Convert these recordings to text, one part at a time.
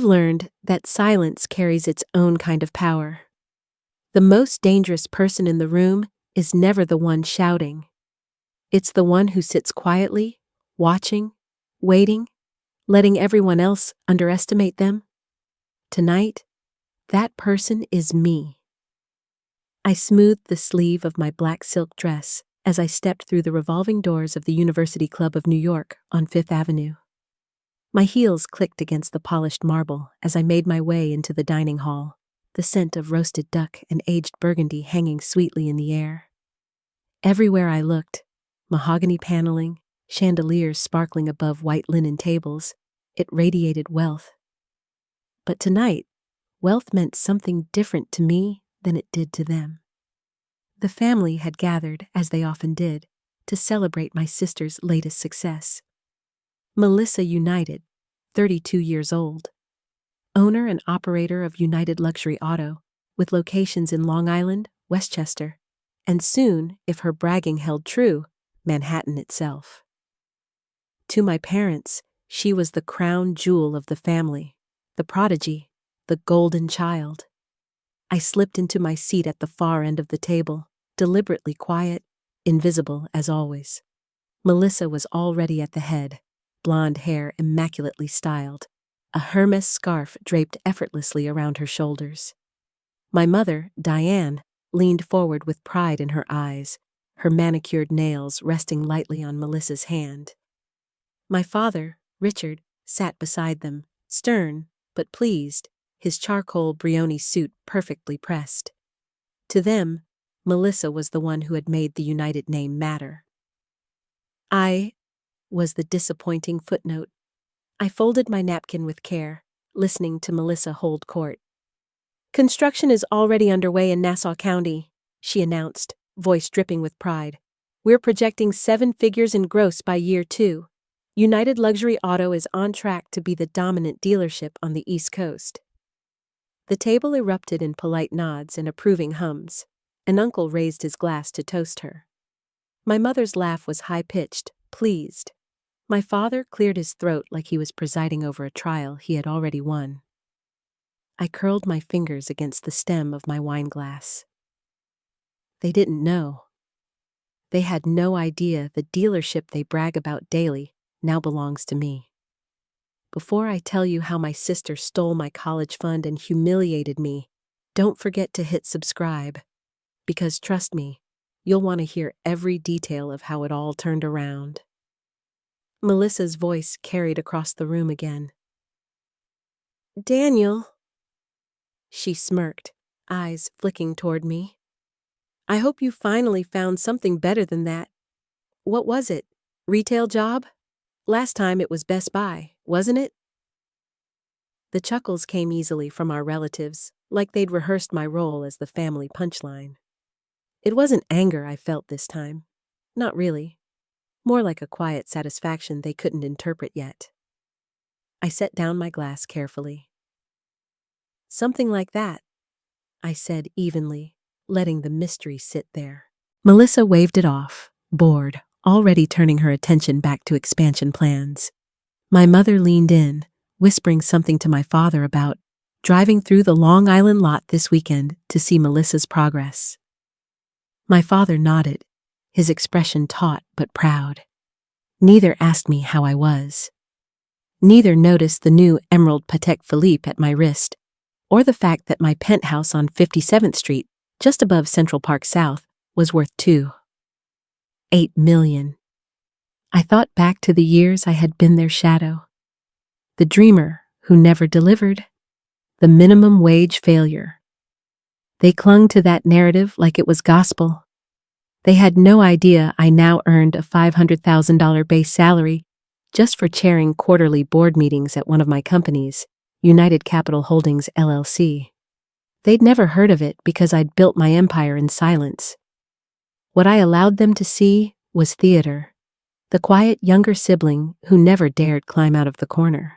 learned that silence carries its own kind of power. The most dangerous person in the room is never the one shouting. It's the one who sits quietly, watching, waiting, letting everyone else underestimate them. Tonight, that person is me. I smoothed the sleeve of my black silk dress as I stepped through the revolving doors of the University Club of New York on Fifth Avenue. My heels clicked against the polished marble as I made my way into the dining hall, the scent of roasted duck and aged Burgundy hanging sweetly in the air. Everywhere I looked, mahogany paneling, chandeliers sparkling above white linen tables, it radiated wealth. But tonight, wealth meant something different to me than it did to them. The family had gathered, as they often did, to celebrate my sister's latest success. Melissa United, 32 years old, owner and operator of United Luxury Auto, with locations in Long Island, Westchester, and soon, if her bragging held true, Manhattan itself. To my parents, she was the crown jewel of the family, the prodigy, the golden child. I slipped into my seat at the far end of the table, deliberately quiet, invisible as always. Melissa was already at the head, blonde hair immaculately styled, a Hermes scarf draped effortlessly around her shoulders. My mother, Diane, leaned forward with pride in her eyes, her manicured nails resting lightly on Melissa's hand. My father, Richard, sat beside them, stern but pleased, his charcoal Brioni suit perfectly pressed. To them, Melissa was the one who had made the United name matter. I was the disappointing footnote. I folded my napkin with care, listening to Melissa hold court. "Construction is already underway in Nassau County," she announced, voice dripping with pride. "We're projecting 7 figures in gross by year 2. United Luxury Auto is on track to be the dominant dealership on the East Coast." The table erupted in polite nods and approving hums. An uncle raised his glass to toast her. My mother's laugh was high-pitched, pleased. My father cleared his throat like he was presiding over a trial he had already won. I curled my fingers against the stem of my wine glass. They didn't know. They had no idea the dealership they brag about daily now belongs to me. Before I tell you how my sister stole my college fund and humiliated me, don't forget to hit subscribe. Because trust me, you'll want to hear every detail of how it all turned around. Melissa's voice carried across the room again. "Daniel," she smirked, eyes flicking toward me. "I hope you finally found something better than that. What was it? Retail job? Last time it was Best Buy, wasn't it?" The chuckles came easily from our relatives, like they'd rehearsed my role as the family punchline. It wasn't anger I felt this time. Not really. More like a quiet satisfaction they couldn't interpret yet. I set down my glass carefully. "Something like that," I said evenly, letting the mystery sit there. Melissa waved it off, bored, already turning her attention back to expansion plans. My mother leaned in, whispering something to my father about driving through the Long Island lot this weekend to see Melissa's progress. My father nodded, his expression taut but proud. Neither asked me how I was. Neither noticed the new emerald Patek Philippe at my wrist, or the fact that my penthouse on 57th Street, just above Central Park South, was worth $8 million. I thought back to the years I had been their shadow. The dreamer who never delivered. The minimum wage failure. They clung to that narrative like it was gospel. They had no idea I now earned a $500,000 base salary just for chairing quarterly board meetings at one of my companies, United Capital Holdings, LLC. They'd never heard of it because I'd built my empire in silence. What I allowed them to see was theater, the quiet younger sibling who never dared climb out of the corner.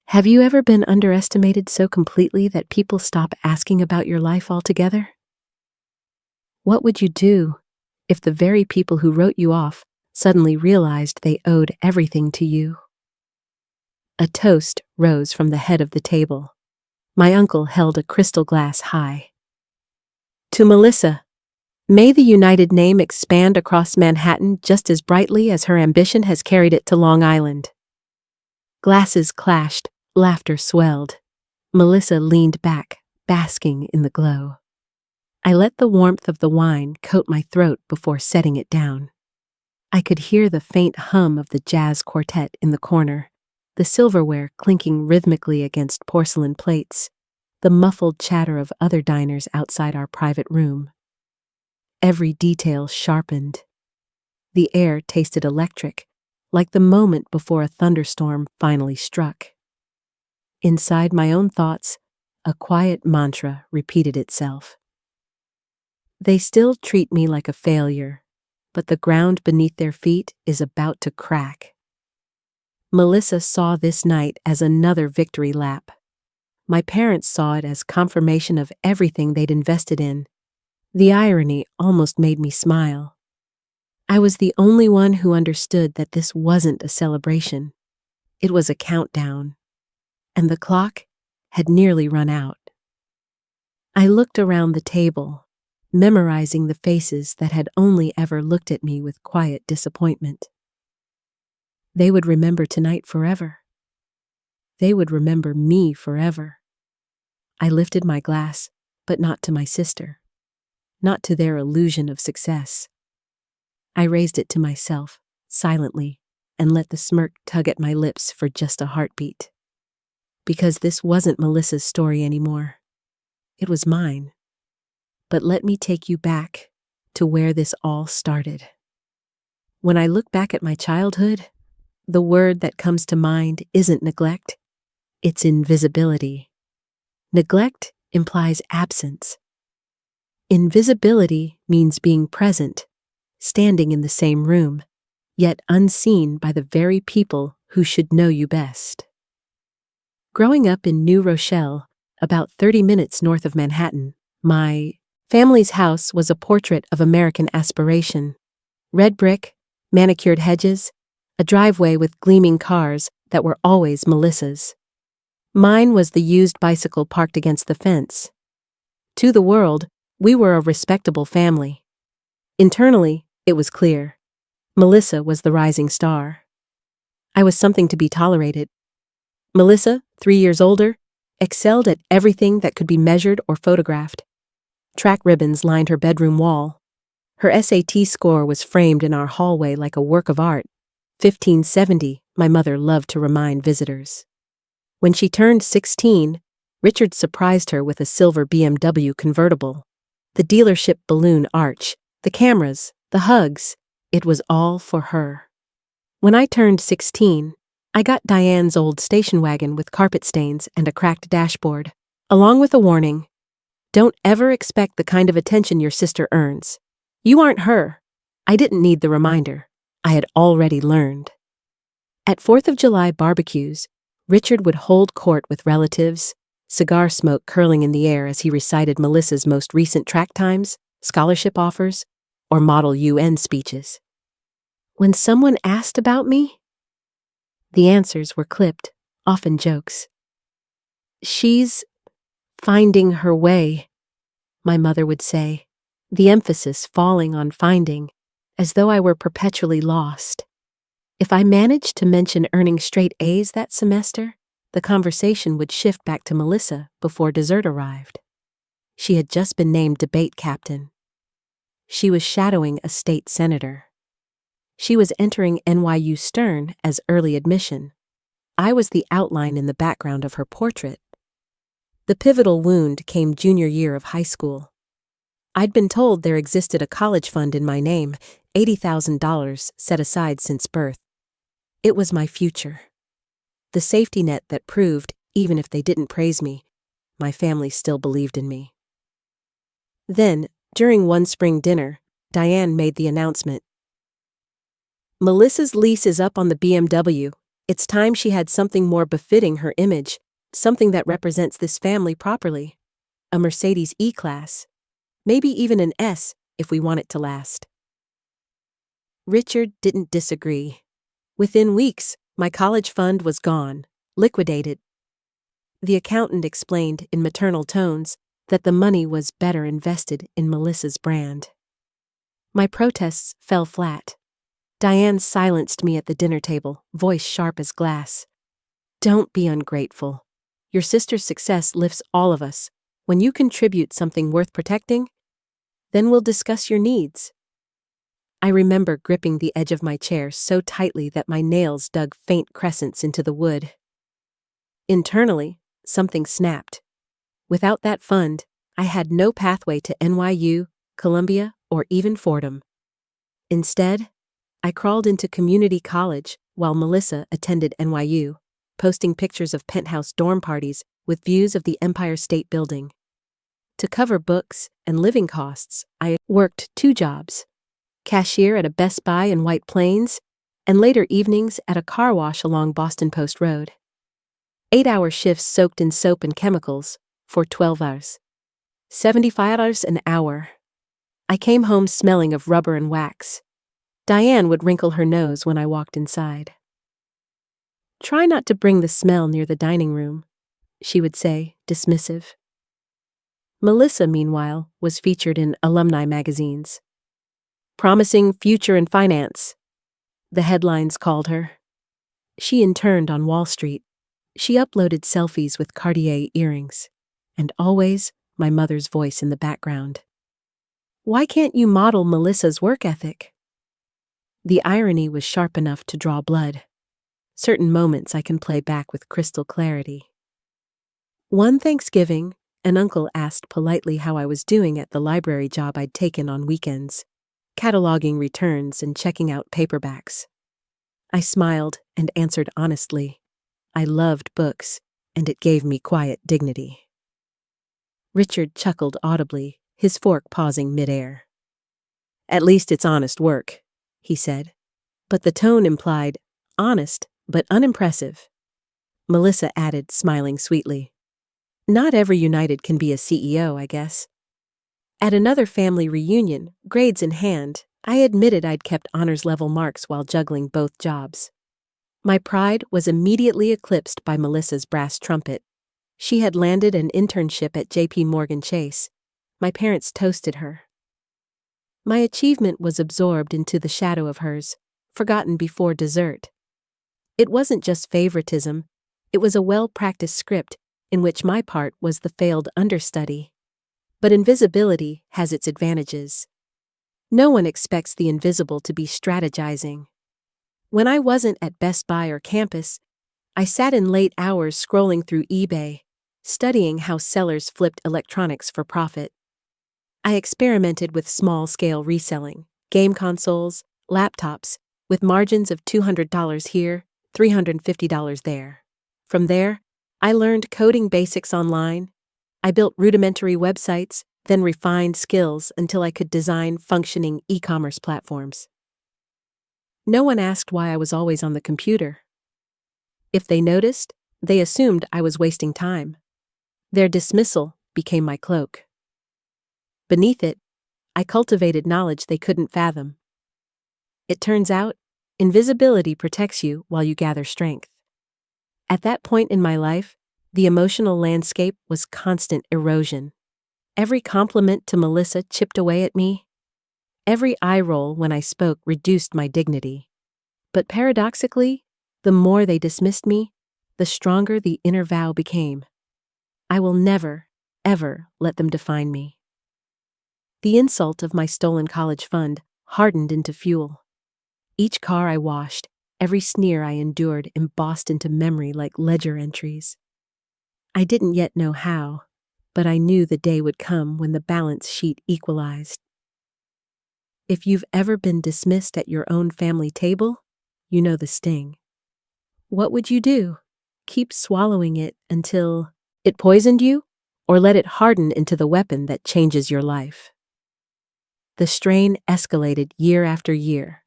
Have you ever been underestimated so completely that people stop asking about your life altogether? What would you do if the very people who wrote you off suddenly realized they owed everything to you? A toast rose from the head of the table. My uncle held a crystal glass high. To Melissa, may the united name expand across Manhattan just as brightly as her ambition has carried it to Long Island. Glasses clashed, laughter swelled. Melissa leaned back, basking in the glow. I let the warmth of the wine coat my throat before setting it down. I could hear the faint hum of the jazz quartet in the corner, the silverware clinking rhythmically against porcelain plates, the muffled chatter of other diners outside our private room. Every detail sharpened. The air tasted electric, like the moment before a thunderstorm finally struck. Inside my own thoughts, a quiet mantra repeated itself. They still treat me like a failure, but the ground beneath their feet is about to crack. Melissa saw this night as another victory lap. My parents saw it as confirmation of everything they'd invested in. The irony almost made me smile. I was the only one who understood that this wasn't a celebration. It was a countdown, and the clock had nearly run out. I looked around the table, memorizing the faces that had only ever looked at me with quiet disappointment. They would remember tonight forever. They would remember me forever. I lifted my glass, but not to my sister, not to their illusion of success. I raised it to myself, silently, and let the smirk tug at my lips for just a heartbeat. Because this wasn't Melissa's story anymore. It was mine. But let me take you back to where this all started. When I look back at my childhood, the word that comes to mind isn't neglect, it's invisibility. Neglect implies absence. Invisibility means being present, standing in the same room, yet unseen by the very people who should know you best. Growing up in New Rochelle, about 30 minutes north of Manhattan, my family's house was a portrait of American aspiration. Red brick, manicured hedges, a driveway with gleaming cars that were always Melissa's. Mine was the used bicycle parked against the fence. To the world, we were a respectable family. Internally, it was clear. Melissa was the rising star. I was something to be tolerated. Melissa, 3 years older, excelled at everything that could be measured or photographed. Track ribbons lined her bedroom wall. Her SAT score was framed in our hallway like a work of art. 1570, my mother loved to remind visitors. When she turned 16, Richard surprised her with a silver BMW convertible. The dealership balloon arch, the cameras, the hugs, it was all for her. When I turned 16, I got Diane's old station wagon with carpet stains and a cracked dashboard, along with a warning. Don't ever expect the kind of attention your sister earns. You aren't her. I didn't need the reminder. I had already learned. At 4th of July barbecues, Richard would hold court with relatives, cigar smoke curling in the air as he recited Melissa's most recent track times, scholarship offers, or Model UN speeches. When someone asked about me, the answers were clipped, often jokes. She's finding her way, my mother would say, the emphasis falling on finding, as though I were perpetually lost. If I managed to mention earning straight A's that semester, the conversation would shift back to Melissa before dessert arrived. She had just been named debate captain. She was shadowing a state senator. She was entering NYU Stern as early admission. I was the outline in the background of her portrait. The pivotal wound came junior year of high school. I'd been told there existed a college fund in my name, $80,000 set aside since birth. It was my future. The safety net that proved, even if they didn't praise me, my family still believed in me. Then, during one spring dinner, Diane made the announcement. Melissa's lease is up on the BMW. It's time she had something more befitting her image, something that represents this family properly. A Mercedes E-Class. Maybe even an S, if we want it to last. Richard didn't disagree. Within weeks, my college fund was gone, liquidated. The accountant explained in maternal tones that the money was better invested in Melissa's brand. My protests fell flat. Diane silenced me at the dinner table, voice sharp as glass. Don't be ungrateful. Your sister's success lifts all of us. When you contribute something worth protecting, then we'll discuss your needs. I remember gripping the edge of my chair so tightly that my nails dug faint crescents into the wood. Internally, something snapped. Without that fund, I had no pathway to NYU, Columbia, or even Fordham. Instead, I crawled into community college while Melissa attended NYU, posting pictures of penthouse dorm parties with views of the Empire State Building. To cover books and living costs, I worked 2 jobs: cashier at a Best Buy in White Plains, and later evenings at a car wash along Boston Post Road. 8-hour shifts soaked in soap and chemicals for 12 hours. $75 an hour. I came home smelling of rubber and wax. Diane would wrinkle her nose when I walked inside. Try not to bring the smell near the dining room, she would say, dismissive. Melissa, meanwhile, was featured in alumni magazines. Promising future in finance, the headlines called her. She interned on Wall Street. She uploaded selfies with Cartier earrings, and always my mother's voice in the background. Why can't you model Melissa's work ethic? The irony was sharp enough to draw blood. Certain moments I can play back with crystal clarity. One Thanksgiving, an uncle asked politely how I was doing at the library job I'd taken on weekends, cataloging returns and checking out paperbacks. I smiled and answered honestly. I loved books, and it gave me quiet dignity. Richard chuckled audibly, his fork pausing midair. At least it's honest work, he said, but the tone implied honest but unimpressive. Melissa added, smiling sweetly. Not every United can be a CEO, I guess. At another family reunion, grades in hand, I admitted I'd kept honors-level marks while juggling both jobs. My pride was immediately eclipsed by Melissa's brass trumpet. She had landed an internship at J.P. Morgan Chase. My parents toasted her. My achievement was absorbed into the shadow of hers, forgotten before dessert. It wasn't just favoritism, it was a well-practiced script in which my part was the failed understudy. But invisibility has its advantages. No one expects the invisible to be strategizing. When I wasn't at Best Buy or campus, I sat in late hours scrolling through eBay, studying how sellers flipped electronics for profit. I experimented with small-scale reselling, game consoles, laptops, with margins of $200 here, $350 there. From there, I learned coding basics online. I built rudimentary websites, then refined skills until I could design functioning e-commerce platforms. No one asked why I was always on the computer. If they noticed, they assumed I was wasting time. Their dismissal became my cloak. Beneath it, I cultivated knowledge they couldn't fathom. It turns out, invisibility protects you while you gather strength. At that point in my life, the emotional landscape was constant erosion. Every compliment to Melissa chipped away at me. Every eye roll when I spoke reduced my dignity. But paradoxically, the more they dismissed me, the stronger the inner vow became. I will never, ever let them define me. The insult of my stolen college fund hardened into fuel. Each car I washed, every sneer I endured embossed into memory like ledger entries. I didn't yet know how, but I knew the day would come when the balance sheet equalized. If you've ever been dismissed at your own family table, you know the sting. What would you do? Keep swallowing it until it poisoned you, or let it harden into the weapon that changes your life? The strain escalated year after year.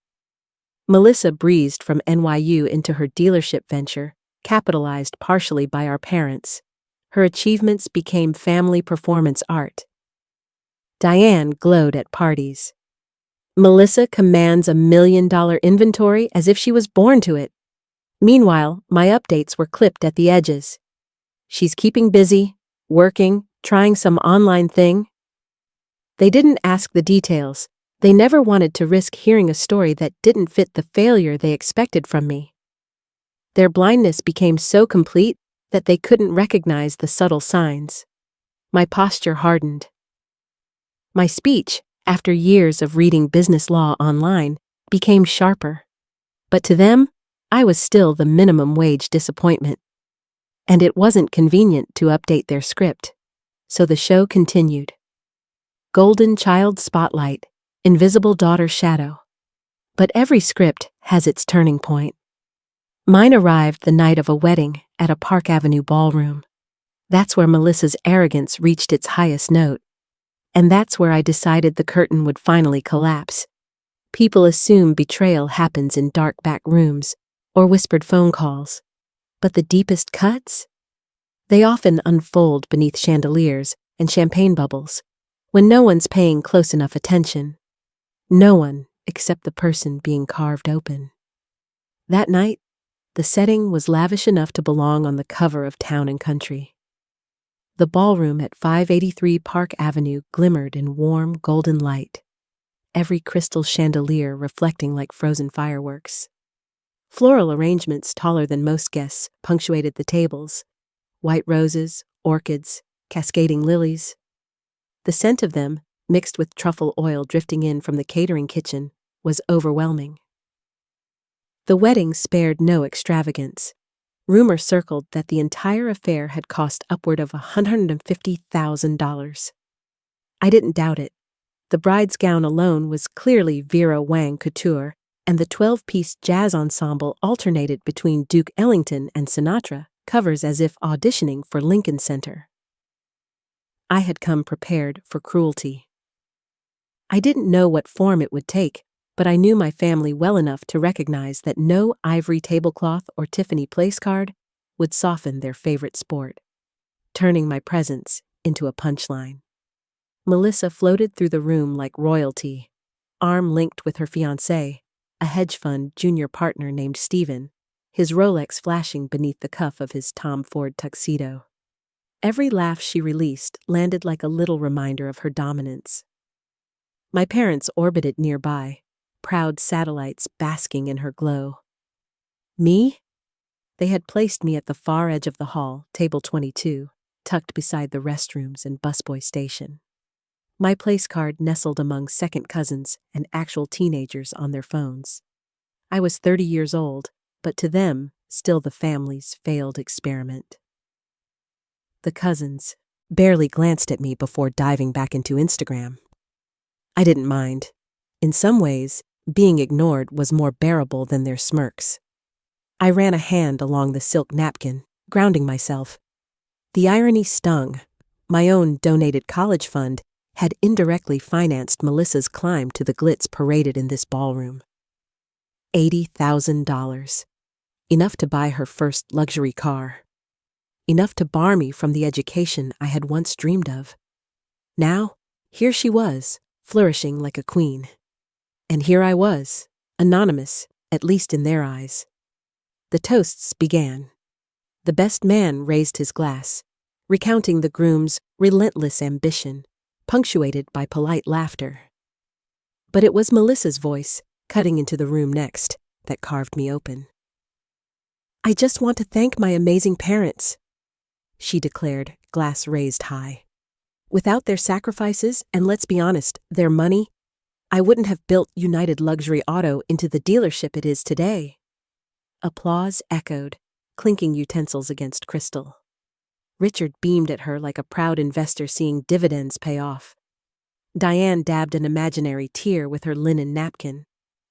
Melissa breezed from NYU into her dealership venture, capitalized partially by our parents. Her achievements became family performance art. Diane glowed at parties. Melissa commands $1 million inventory as if she was born to it. Meanwhile, my updates were clipped at the edges. She's keeping busy, working, trying some online thing. They didn't ask the details. They never wanted to risk hearing a story that didn't fit the failure they expected from me. Their blindness became so complete that they couldn't recognize the subtle signs. My posture hardened. My speech, after years of reading business law online, became sharper. But to them, I was still the minimum wage disappointment. And it wasn't convenient to update their script. So the show continued. Golden child spotlight, invisible daughter shadow. But every script has its turning point. Mine arrived the night of a wedding at a Park Avenue ballroom. That's where Melissa's arrogance reached its highest note. And that's where I decided the curtain would finally collapse. People assume betrayal happens in dark back rooms or whispered phone calls. But the deepest cuts? They often unfold beneath chandeliers and champagne bubbles, when no one's paying close enough attention. No one except the person being carved open. That night, the setting was lavish enough to belong on the cover of Town and Country. The ballroom at 583 Park Avenue glimmered in warm, golden light, every crystal chandelier reflecting like frozen fireworks. Floral arrangements taller than most guests punctuated the tables, white roses, orchids, cascading lilies. The scent of them, mixed with truffle oil drifting in from the catering kitchen, was overwhelming. The wedding spared no extravagance. Rumor circled that the entire affair had cost upward of $150,000. I didn't doubt it. The bride's gown alone was clearly Vera Wang couture, and the 12-piece jazz ensemble alternated between Duke Ellington and Sinatra, covers as if auditioning for Lincoln Center. I had come prepared for cruelty. I didn't know what form it would take, but I knew my family well enough to recognize that no ivory tablecloth or Tiffany place card would soften their favorite sport, turning my presence into a punchline. Melissa floated through the room like royalty, arm linked with her fiancé, a hedge fund junior partner named Stephen, his Rolex flashing beneath the cuff of his Tom Ford tuxedo. Every laugh she released landed like a little reminder of her dominance. My parents orbited nearby, proud satellites basking in her glow. Me? They had placed me at the far edge of the hall, table 22, tucked beside the restrooms and busboy station. My place card nestled among second cousins and actual teenagers on their phones. I was 30 years old, but to them, still the family's failed experiment. The cousins barely glanced at me before diving back into Instagram. I didn't mind. In some ways, being ignored was more bearable than their smirks. I ran a hand along the silk napkin, grounding myself. The irony stung. My own donated college fund had indirectly financed Melissa's climb to the glitz paraded in this ballroom. $80,000. Enough to buy her first luxury car. Enough to bar me from the education I had once dreamed of. Now, here she was, flourishing like a queen. And here I was, anonymous, at least in their eyes. The toasts began. The best man raised his glass, recounting the groom's relentless ambition, punctuated by polite laughter. But it was Melissa's voice, cutting into the room next, that carved me open. "I just want to thank my amazing parents," she declared, glass raised high. "Without their sacrifices, and let's be honest, their money, I wouldn't have built United Luxury Auto into the dealership it is today." Applause echoed, clinking utensils against crystal. Richard beamed at her like a proud investor seeing dividends pay off. Diane dabbed an imaginary tear with her linen napkin.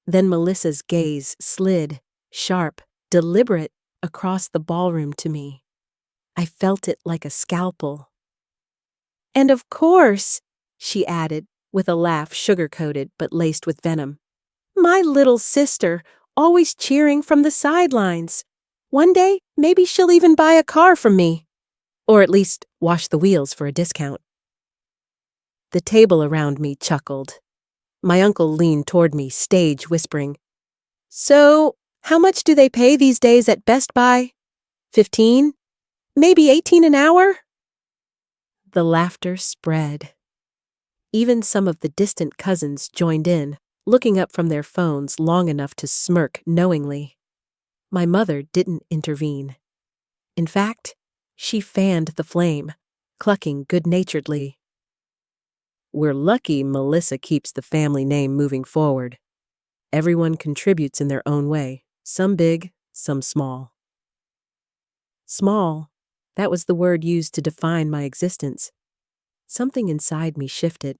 Then Melissa's gaze slid, sharp, deliberate, across the ballroom to me. I felt it like a scalpel. "And of course," she added, with a laugh sugar-coated but laced with venom, "my little sister, always cheering from the sidelines. One day, maybe she'll even buy a car from me. Or at least wash the wheels for a discount." The table around me chuckled. My uncle leaned toward me, stage whispering, "So, How much do they pay these days at Best Buy? 15? Maybe 18 an hour? The laughter spread. Even some of the distant cousins joined in, looking up from their phones long enough to smirk knowingly. My mother didn't intervene. In fact, she fanned the flame, clucking good-naturedly. We're lucky Melissa keeps the family name moving forward. Everyone contributes in their own way, some big, some small. Small, that was the word used to define my existence. Something inside me shifted.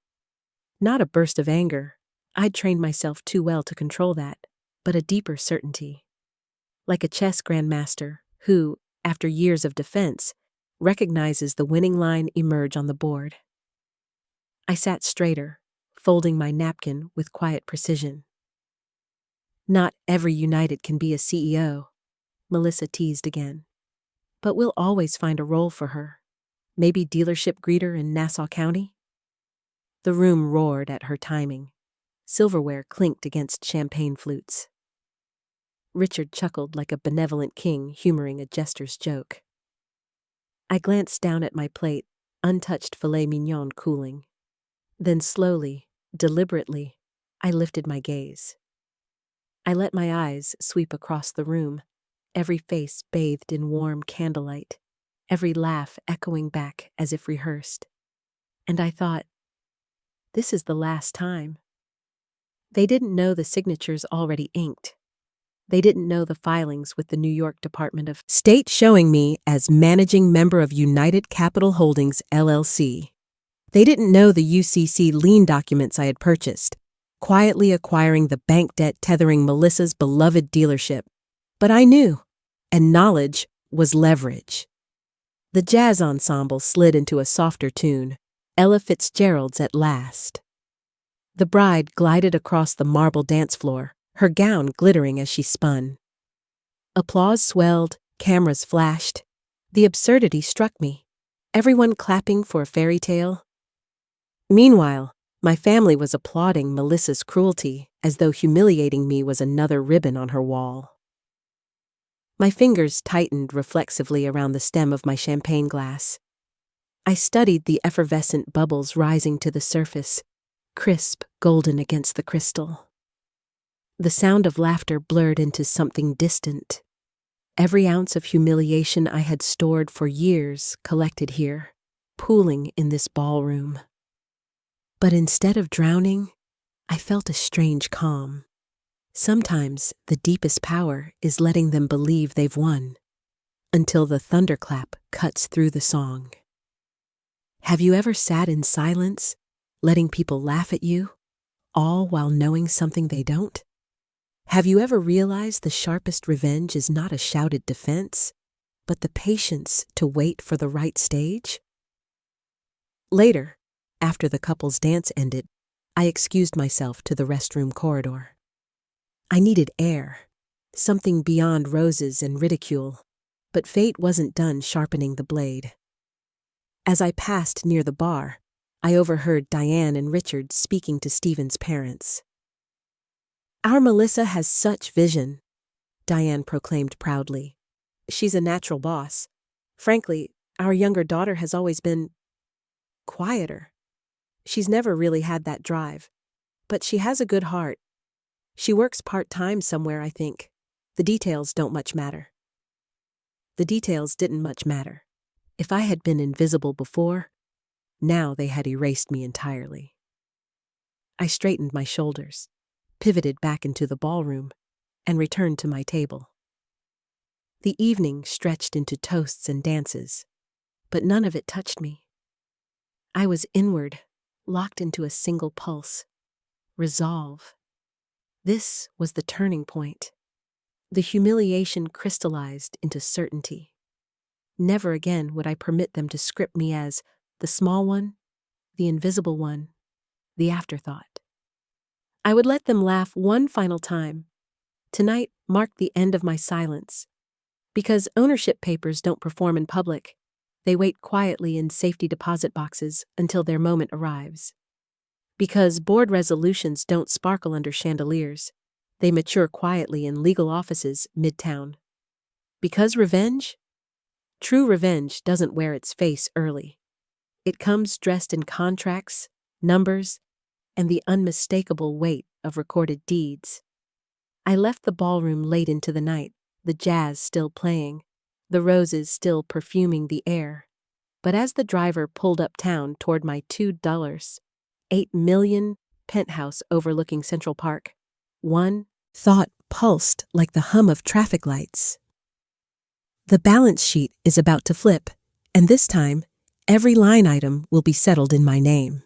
Not a burst of anger. I'd trained myself too well to control that, but a deeper certainty. Like a chess grandmaster who, after years of defense, recognizes the winning line emerge on the board. I sat straighter, folding my napkin with quiet precision. Not every United can be a CEO, Melissa teased again. But we'll always find a role for her. Maybe dealership greeter in Nassau County? The room roared at her timing. Silverware clinked against champagne flutes. Richard chuckled like a benevolent king humoring a jester's joke. I glanced down at my plate, untouched filet mignon cooling. Then slowly, deliberately, I lifted my gaze. I let my eyes sweep across the room, every face bathed in warm candlelight, every laugh echoing back as if rehearsed. And I thought, this is the last time. They didn't know the signatures already inked. They didn't know the filings with the New York Department of State showing me as managing member of United Capital Holdings, LLC. They didn't know the UCC lien documents I had purchased, quietly acquiring the bank debt tethering Melissa's beloved dealership. But I knew, and knowledge was leverage. The jazz ensemble slid into a softer tune, Ella Fitzgerald's At Last. The bride glided across the marble dance floor, her gown glittering as she spun. Applause swelled, cameras flashed. The absurdity struck me. Everyone clapping for a fairy tale. Meanwhile, my family was applauding Melissa's cruelty as though humiliating me was another ribbon on her wall. My fingers tightened reflexively around the stem of my champagne glass. I studied the effervescent bubbles rising to the surface, crisp, golden against the crystal. The sound of laughter blurred into something distant. Every ounce of humiliation I had stored for years collected here, pooling in this ballroom. But instead of drowning, I felt a strange calm. Sometimes the deepest power is letting them believe they've won, until the thunderclap cuts through the song. Have you ever sat in silence, letting people laugh at you, all while knowing something they don't? Have you ever realized the sharpest revenge is not a shouted defense, but the patience to wait for the right stage? Later, after the couple's dance ended, I excused myself to the restroom corridor. I needed air, something beyond roses and ridicule, but fate wasn't done sharpening the blade. As I passed near the bar, I overheard Diane and Richard speaking to Stephen's parents. Our Melissa has such vision, Diane proclaimed proudly. She's a natural boss. Frankly, our younger daughter has always been quieter. She's never really had that drive, but she has a good heart. She works part-time somewhere, I think. The details don't much matter. The details didn't much matter. If I had been invisible before, now they had erased me entirely. I straightened my shoulders, pivoted back into the ballroom, and returned to my table. The evening stretched into toasts and dances, but none of it touched me. I was inward, locked into a single pulse. Resolve. This was the turning point. The humiliation crystallized into certainty. Never again would I permit them to script me as the small one, the invisible one, the afterthought. I would let them laugh one final time. Tonight marked the end of my silence. Because ownership papers don't perform in public, they wait quietly in safety deposit boxes until their moment arrives. Because board resolutions don't sparkle under chandeliers, They mature quietly in legal offices midtown. Because revenge? True revenge doesn't wear its face early. It comes dressed in contracts, numbers, and the unmistakable weight of recorded deeds. I left the ballroom late into the night, the jazz still playing, the roses still perfuming the air. But as the driver pulled uptown toward my $2.8 million penthouse overlooking Central Park, one thought pulsed like the hum of traffic lights. The balance sheet is about to flip, and this time, every line item will be settled in my name.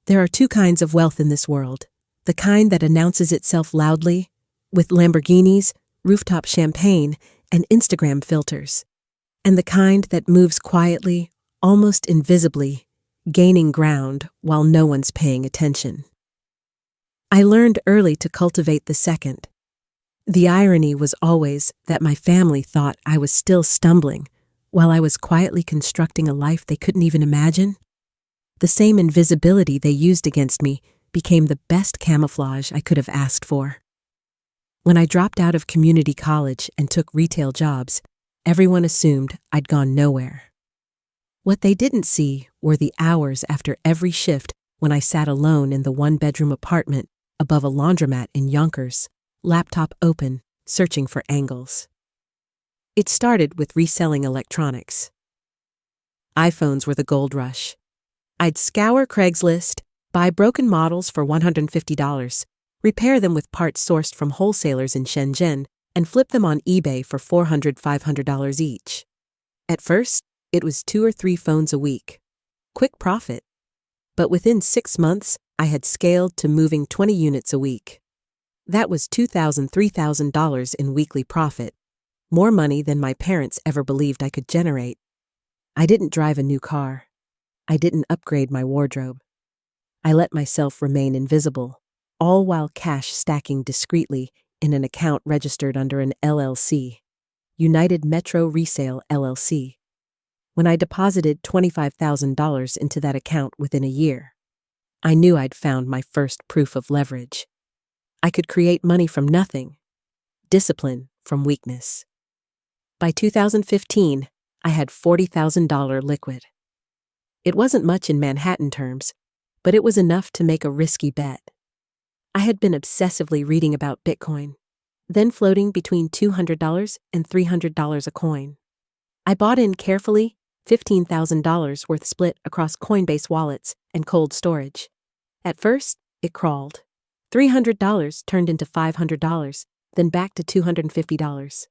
There are two kinds of wealth in this world: the kind that announces itself loudly, with Lamborghinis, rooftop champagne, and Instagram filters, and the kind that moves quietly, almost invisibly, gaining ground while no one's paying attention. I learned early to cultivate the second. The irony was always that my family thought I was still stumbling while I was quietly constructing a life they couldn't even imagine. The same invisibility they used against me became the best camouflage I could have asked for. When I dropped out of community college and took retail jobs, everyone assumed I'd gone nowhere. What they didn't see were the hours after every shift when I sat alone in the one-bedroom apartment above a laundromat in Yonkers, laptop open, searching for angles. It started with reselling electronics. iPhones were the gold rush. I'd scour Craigslist, buy broken models for $150, repair them with parts sourced from wholesalers in Shenzhen, and flip them on eBay for $400, $500 each. At first, it was 2 or 3 phones a week. Quick profit. But within 6 months, I had scaled to moving 20 units a week. That was $2,000, $3,000 in weekly profit, more money than my parents ever believed I could generate. I didn't drive a new car. I didn't upgrade my wardrobe. I let myself remain invisible, all while cash stacking discreetly in an account registered under an LLC, United Metro Resale LLC. When I deposited $25,000 into that account within a year, I knew I'd found my first proof of leverage. I could create money from nothing, discipline from weakness. By 2015, I had $40,000 liquid. It wasn't much in Manhattan terms, but it was enough to make a risky bet. I had been obsessively reading about Bitcoin, then floating between $200 and $300 a coin. I bought in carefully, $15,000 worth split across Coinbase wallets and cold storage. At first, it crawled. $300 turned into $500, then back to $250.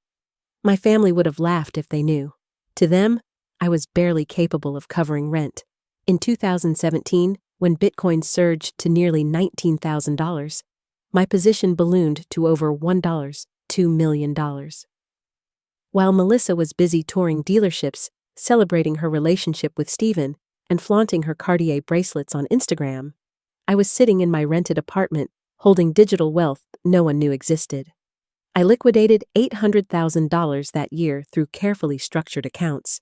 My family would have laughed if they knew. To them, I was barely capable of covering rent. In 2017, when Bitcoin surged to nearly $19,000, my position ballooned to over $2 million. While Melissa was busy touring dealerships, celebrating her relationship with Steven, and flaunting her Cartier bracelets on Instagram, I was sitting in my rented apartment, holding digital wealth no one knew existed. I liquidated $800,000 that year through carefully structured accounts,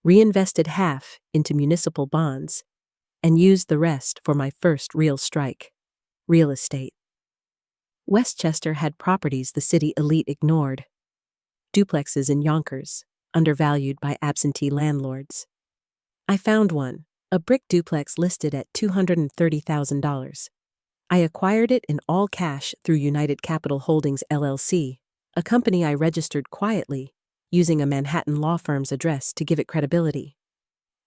reinvested half into municipal bonds, and used the rest for my first real strike: real estate. Westchester had properties the city elite ignored. Duplexes in Yonkers, undervalued by absentee landlords. I found one, a brick duplex listed at $230,000. I acquired it in all cash through United Capital Holdings LLC, a company I registered quietly, using a Manhattan law firm's address to give it credibility.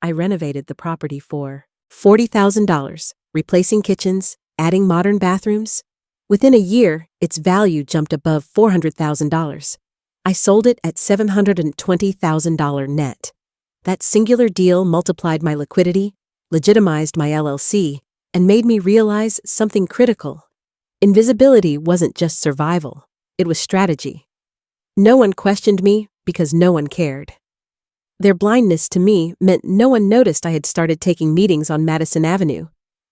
I renovated the property for $40,000, replacing kitchens, adding modern bathrooms. Within a year, its value jumped above $400,000. I sold it at $720,000 net. That singular deal multiplied my liquidity, legitimized my LLC, and made me realize something critical. Invisibility wasn't just survival, it was strategy. No one questioned me because no one cared. Their blindness to me meant no one noticed I had started taking meetings on Madison Avenue,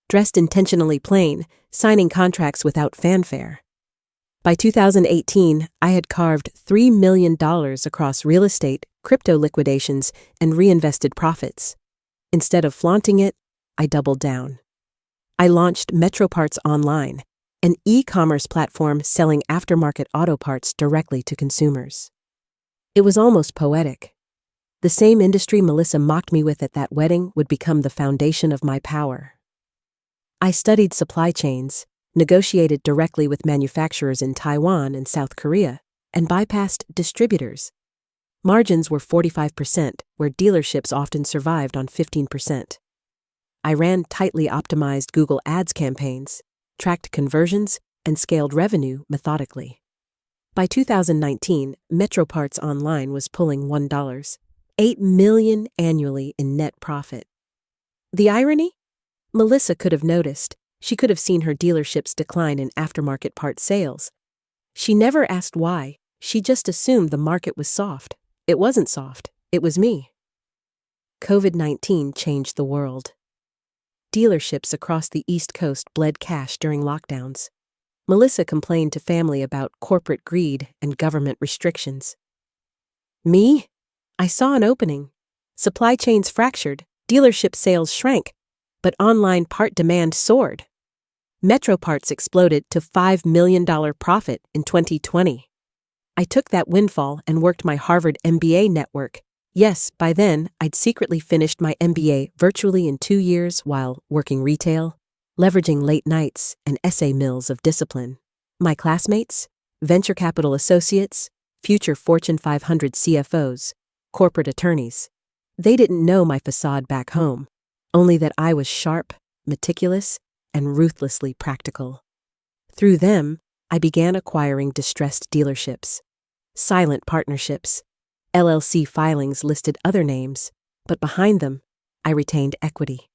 dressed intentionally plain, signing contracts without fanfare. By 2018, I had carved $3 million across real estate, crypto liquidations, and reinvested profits. Instead of flaunting it, I doubled down. I launched Metro Parts online, an e-commerce platform selling aftermarket auto parts directly to consumers. It was almost poetic. The same industry Melissa mocked me with at that wedding would become the foundation of my power. I studied supply chains, negotiated directly with manufacturers in Taiwan and South Korea, and bypassed distributors. Margins were 45%, where dealerships often survived on 15%. I ran tightly optimized Google Ads campaigns, tracked conversions, and scaled revenue methodically. By 2019, Metro Parts Online was pulling $8 million annually in net profit. The irony? Melissa could have noticed. She could have seen her dealerships decline in aftermarket part sales. She never asked why. She just assumed the market was soft. It wasn't soft. It was me. COVID-19 changed the world. Dealerships across the East Coast bled cash during lockdowns. Melissa complained to family about corporate greed and government restrictions. Me? I saw an opening. Supply chains fractured, dealership sales shrank, but online part demand soared. Metro Parts exploded to $5 million profit in 2020. I took that windfall and worked my Harvard MBA network. Yes, by then, I'd secretly finished my MBA virtually in 2 years while working retail, leveraging late nights and essay mills of discipline. My classmates, venture capital associates, future Fortune 500 CFOs, corporate attorneys, they didn't know my facade back home, only that I was sharp, meticulous, and ruthlessly practical. Through them, I began acquiring distressed dealerships, silent partnerships. LLC filings listed other names, but behind them, I retained equity.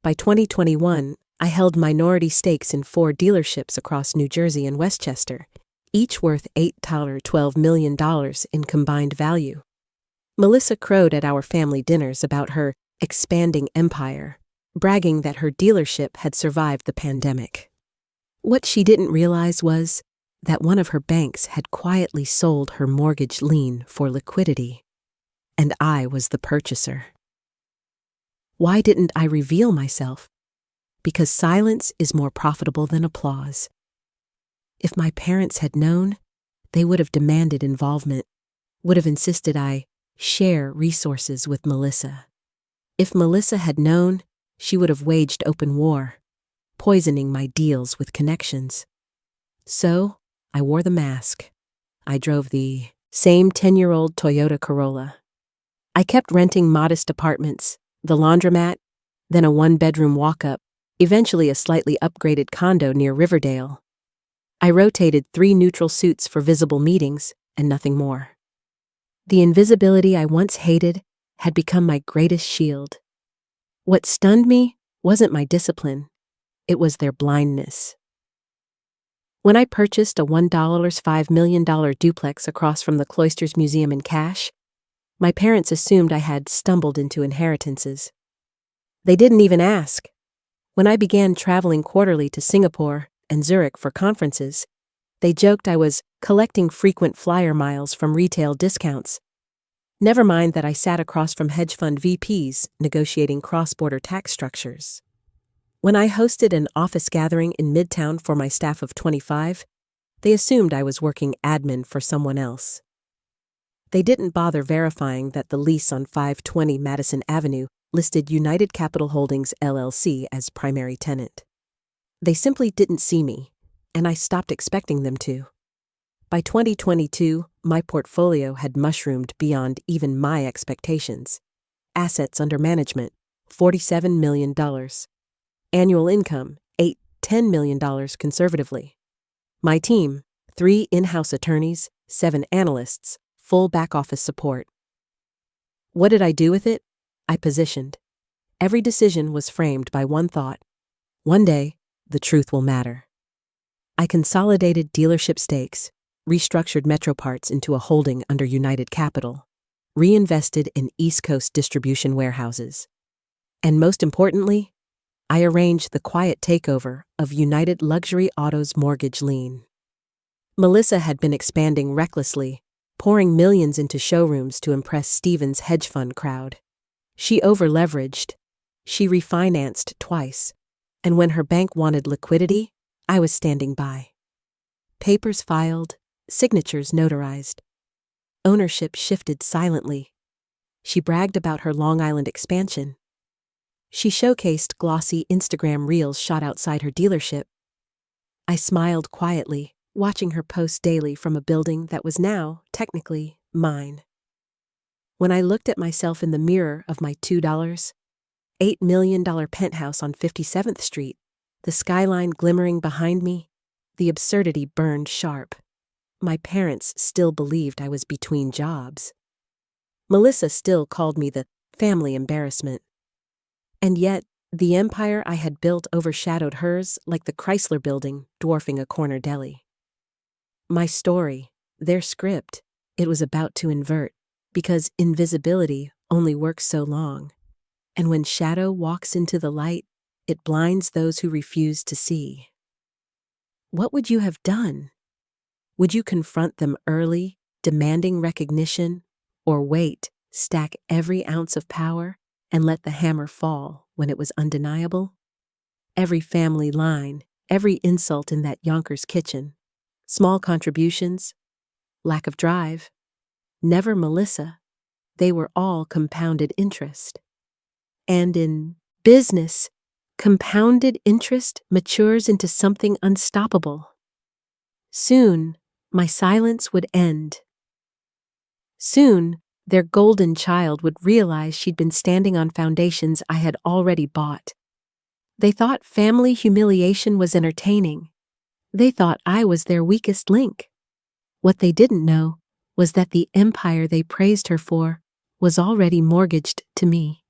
By 2021, I held minority stakes in 4 dealerships across New Jersey and Westchester, each worth $12 million in combined value. Melissa crowed at our family dinners about her expanding empire, bragging that her dealership had survived the pandemic. What she didn't realize was that one of her banks had quietly sold her mortgage lien for liquidity, and I was the purchaser. Why didn't I reveal myself? Because silence is more profitable than applause. If my parents had known, they would have demanded involvement, would have insisted I share resources with Melissa. If Melissa had known, she would have waged open war, poisoning my deals with connections. So, I wore the mask. I drove the same 10-year-old Toyota Corolla. I kept renting modest apartments, the laundromat, then a 1-bedroom walk-up, eventually a slightly upgraded condo near Riverdale. I rotated 3 neutral suits for visible meetings and nothing more. The invisibility I once hated had become my greatest shield. What stunned me wasn't my discipline, it was their blindness. When I purchased a $5 million duplex across from the Cloisters Museum in cash, my parents assumed I had stumbled into inheritances. They didn't even ask. When I began traveling quarterly to Singapore and Zurich for conferences, they joked I was collecting frequent flyer miles from retail discounts. Never mind that I sat across from hedge fund VPs negotiating cross-border tax structures. When I hosted an office gathering in Midtown for my staff of 25, they assumed I was working admin for someone else. They didn't bother verifying that the lease on 520 Madison Avenue listed United Capital Holdings LLC as primary tenant. They simply didn't see me, and I stopped expecting them to. By 2022, my portfolio had mushroomed beyond even my expectations. Assets under management, $47 million. Annual income, $10 million conservatively. My team, 3 in-house attorneys, 7 analysts, full back-office support. What did I do with it? I positioned. Every decision was framed by one thought. One day, the truth will matter. I consolidated dealership stakes, restructured Metro Parts into a holding under United Capital, reinvested in East Coast distribution warehouses. And most importantly, I arranged the quiet takeover of United Luxury Autos mortgage lien. Melissa had been expanding recklessly, pouring millions into showrooms to impress Stephen's hedge fund crowd. She over-leveraged. She refinanced twice. And when her bank wanted liquidity, I was standing by. Papers filed, signatures notarized. Ownership shifted silently. She bragged about her Long Island expansion. She showcased glossy Instagram reels shot outside her dealership. I smiled quietly, watching her post daily from a building that was now, technically, mine. When I looked at myself in the mirror of my $8 million penthouse on 57th Street, the skyline glimmering behind me, the absurdity burned sharp. My parents still believed I was between jobs. Melissa still called me the family embarrassment. And yet, the empire I had built overshadowed hers like the Chrysler Building dwarfing a corner deli. My story, their script, it was about to invert, because invisibility only works so long. And when shadow walks into the light, it blinds those who refuse to see. What would you have done? Would you confront them early, demanding recognition, or wait, stack every ounce of power, and let the hammer fall when it was undeniable? Every family line, every insult in that Yonkers kitchen, small contributions, lack of drive, never Melissa, they were all compounded interest. And in business, compounded interest matures into something unstoppable. Soon, my silence would end. Soon, their golden child would realize she'd been standing on foundations I had already bought. They thought family humiliation was entertaining. They thought I was their weakest link. What they didn't know was that the empire they praised her for was already mortgaged to me.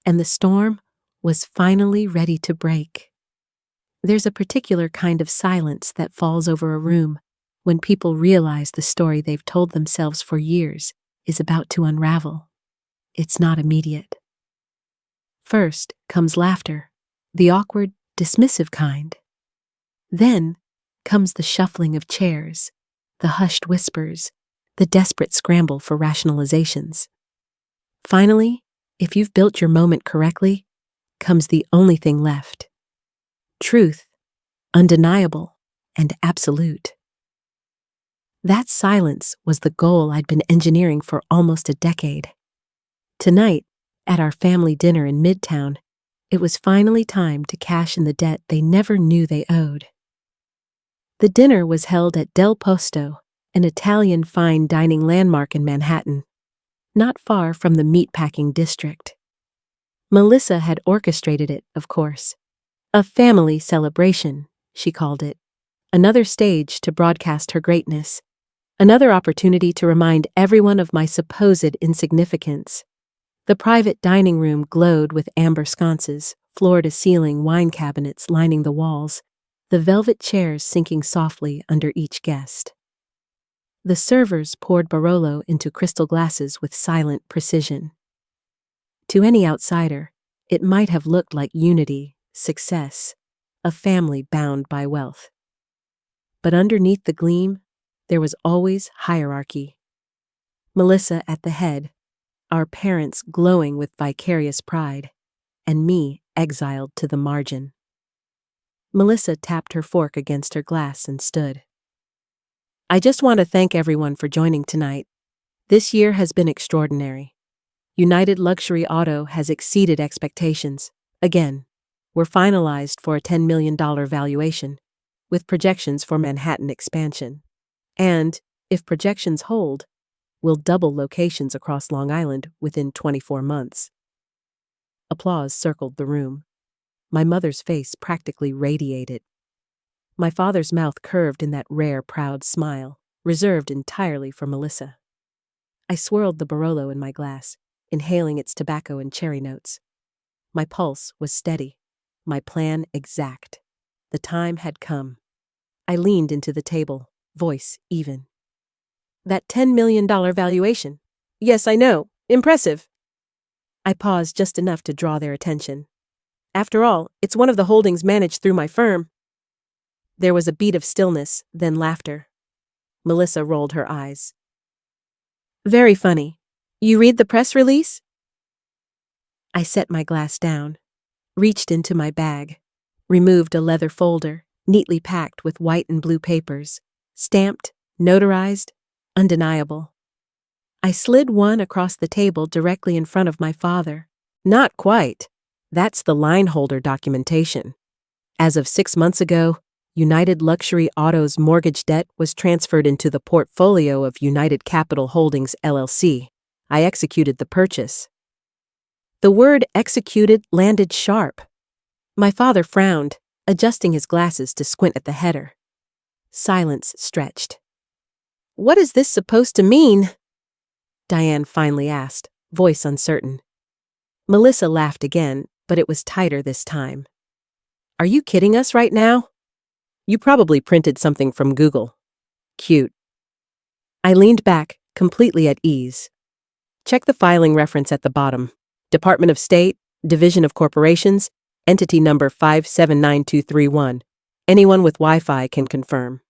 And the storm was finally ready to break. There's a particular kind of silence that falls over a room when people realize the story they've told themselves for years is about to unravel. It's not immediate. First comes laughter, the awkward, dismissive kind. Then comes the shuffling of chairs, the hushed whispers, the desperate scramble for rationalizations. Finally, if you've built your moment correctly, comes the only thing left. Truth, undeniable and absolute. That silence was the goal I'd been engineering for almost a decade. Tonight, at our family dinner in Midtown, it was finally time to cash in the debt they never knew they owed. The dinner was held at Del Posto, an Italian fine dining landmark in Manhattan, not far from the meatpacking district. Melissa had orchestrated it, of course. A family celebration, she called it. Another stage to broadcast her greatness. Another opportunity to remind everyone of my supposed insignificance. The private dining room glowed with amber sconces, floor-to-ceiling wine cabinets lining the walls, the velvet chairs sinking softly under each guest. The servers poured Barolo into crystal glasses with silent precision. To any outsider, it might have looked like unity, success, a family bound by wealth. But underneath the gleam, there was always hierarchy. Melissa at the head, our parents glowing with vicarious pride, and me exiled to the margin. Melissa tapped her fork against her glass and stood. I just want to thank everyone for joining tonight. This year has been extraordinary. United Luxury Auto has exceeded expectations. Again, we're finalized for a $10 million valuation, with projections for Manhattan expansion. And, if projections hold, we'll double locations across Long Island within 24 months. Applause circled the room. My mother's face practically radiated. My father's mouth curved in that rare, proud smile, reserved entirely for Melissa. I swirled the Barolo in my glass, inhaling its tobacco and cherry notes. My pulse was steady, my plan exact. The time had come. I leaned into the table, voice even. That $10 million valuation. Yes, I know. Impressive. I paused just enough to draw their attention. After all, it's one of the holdings managed through my firm. There was a beat of stillness, then laughter. Melissa rolled her eyes. Very funny. You read the press release? I set my glass down, reached into my bag, removed a leather folder, neatly packed with white and blue papers, stamped, notarized, undeniable. I slid one across the table directly in front of my father. Not quite. That's the line holder documentation. As of 6 months ago, United Luxury Auto's mortgage debt was transferred into the portfolio of United Capital Holdings, LLC. I executed the purchase. The word executed landed sharp. My father frowned, adjusting his glasses to squint at the header. Silence stretched. "What is this supposed to mean?" Diane finally asked, voice uncertain. Melissa laughed again, but it was tighter this time. "Are you kidding us right now? You probably printed something from Google. Cute." I leaned back, completely at ease. Check the filing reference at the bottom. Department of State, Division of Corporations, entity number 579231. Anyone with Wi-Fi can confirm.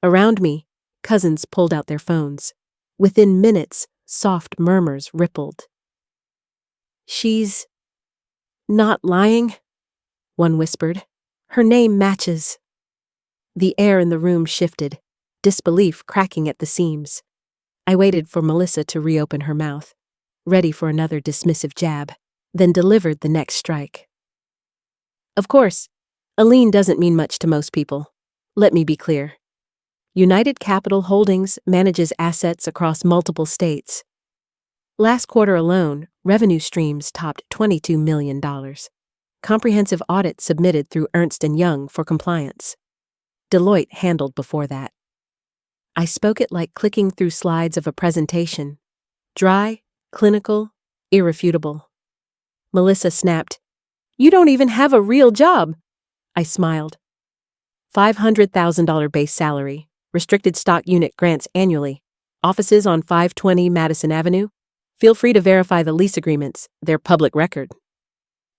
Around me, cousins pulled out their phones. Within minutes, soft murmurs rippled. "She's not lying," one whispered. "Her name matches." The air in the room shifted, disbelief cracking at the seams. I waited for Melissa to reopen her mouth, ready for another dismissive jab, then delivered the next strike. "Of course, Aline doesn't mean much to most people. Let me be clear. United Capital Holdings manages assets across multiple states. Last quarter alone, revenue streams topped $22 million. Comprehensive audit submitted through Ernst & Young for compliance. Deloitte handled before that." I spoke it like clicking through slides of a presentation. Dry, clinical, irrefutable. Melissa snapped, "You don't even have a real job." I smiled. $500,000 base salary, restricted stock unit grants annually, offices on 520 Madison Avenue. Feel free to verify the lease agreements, they're public record.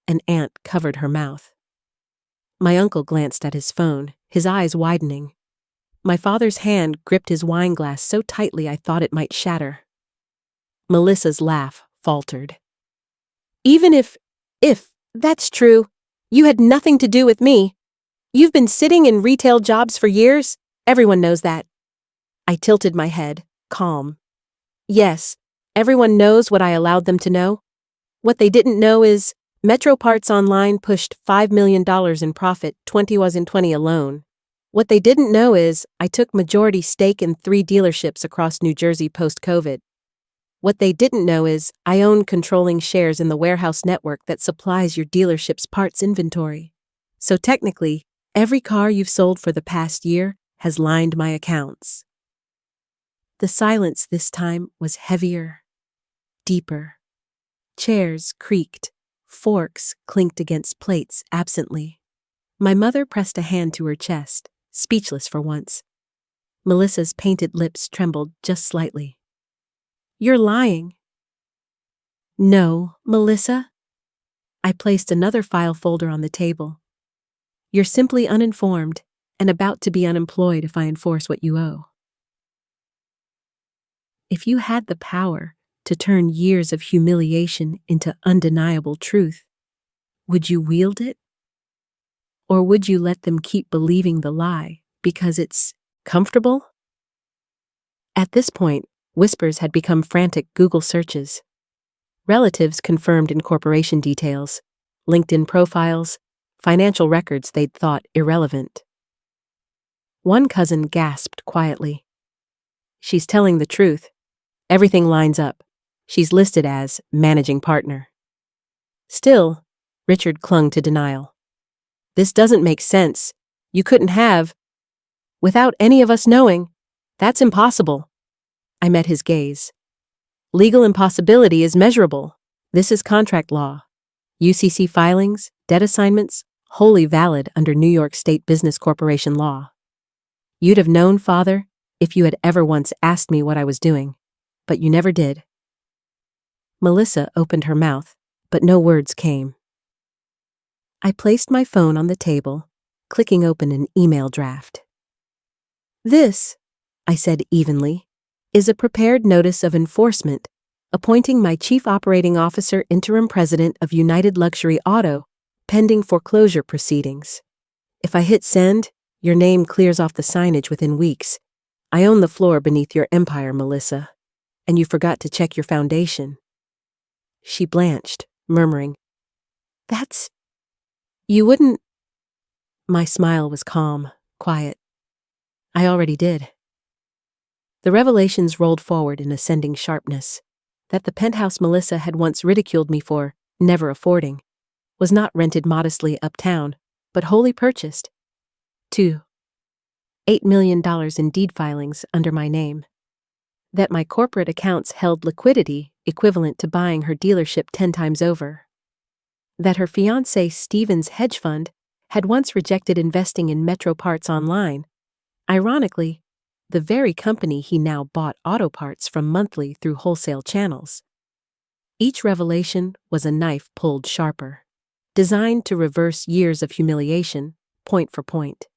An aunt covered her mouth. My uncle glanced at his phone, his eyes widening. My father's hand gripped his wine glass so tightly I thought it might shatter. Melissa's laugh faltered. "Even if that's true, you had nothing to do with me. You've been sitting in retail jobs for years. Everyone knows that." I tilted my head, calm. "Yes, everyone knows what I allowed them to know. What they didn't know is Metro Parts Online pushed $5 million in profit 2020 alone. What they didn't know is I took majority stake in 3 dealerships across New Jersey post-COVID. What they didn't know is I own controlling shares in the warehouse network that supplies your dealership's parts inventory. So technically, every car you've sold for the past year has lined my accounts." The silence this time was heavier, deeper. Chairs creaked, forks clinked against plates absently. My mother pressed a hand to her chest, speechless for once. Melissa's painted lips trembled just slightly. "You're lying." "No, Melissa." I placed another file folder on the table. "You're simply uninformed and about to be unemployed if I enforce what you owe." If you had the power to turn years of humiliation into undeniable truth, would you wield it? Or would you let them keep believing the lie because it's comfortable? At this point, whispers had become frantic Google searches. Relatives confirmed incorporation details, LinkedIn profiles, financial records they'd thought irrelevant. One cousin gasped quietly. "She's telling the truth. Everything lines up. She's listed as managing partner." Still, Richard clung to denial. "This doesn't make sense. You couldn't have. Without any of us knowing. That's impossible." I met his gaze. "Legal impossibility is measurable. This is contract law. UCC filings, debt assignments, wholly valid under New York State Business Corporation law. You'd have known, Father, if you had ever once asked me what I was doing, but you never did." Melissa opened her mouth, but no words came. I placed my phone on the table, clicking open an email draft. "This," I said evenly, "is a prepared notice of enforcement appointing my Chief Operating Officer interim president of United Luxury Auto pending foreclosure proceedings. If I hit send, your name clears off the signage within weeks. I own the floor beneath your empire, Melissa. And you forgot to check your foundation." She blanched, murmuring, "That's... You wouldn't..." My smile was calm, quiet. "I already did." The revelations rolled forward in ascending sharpness. That the penthouse Melissa had once ridiculed me for never affording was not rented modestly uptown, but wholly purchased. 2. $8 million in deed filings under my name. That my corporate accounts held liquidity equivalent to buying her dealership 10 times over. That her fiancé Steven's hedge fund had once rejected investing in Metro Parts Online. Ironically, the very company he now bought auto parts from monthly through wholesale channels. Each revelation was a knife pulled sharper, designed to reverse years of humiliation, point for point.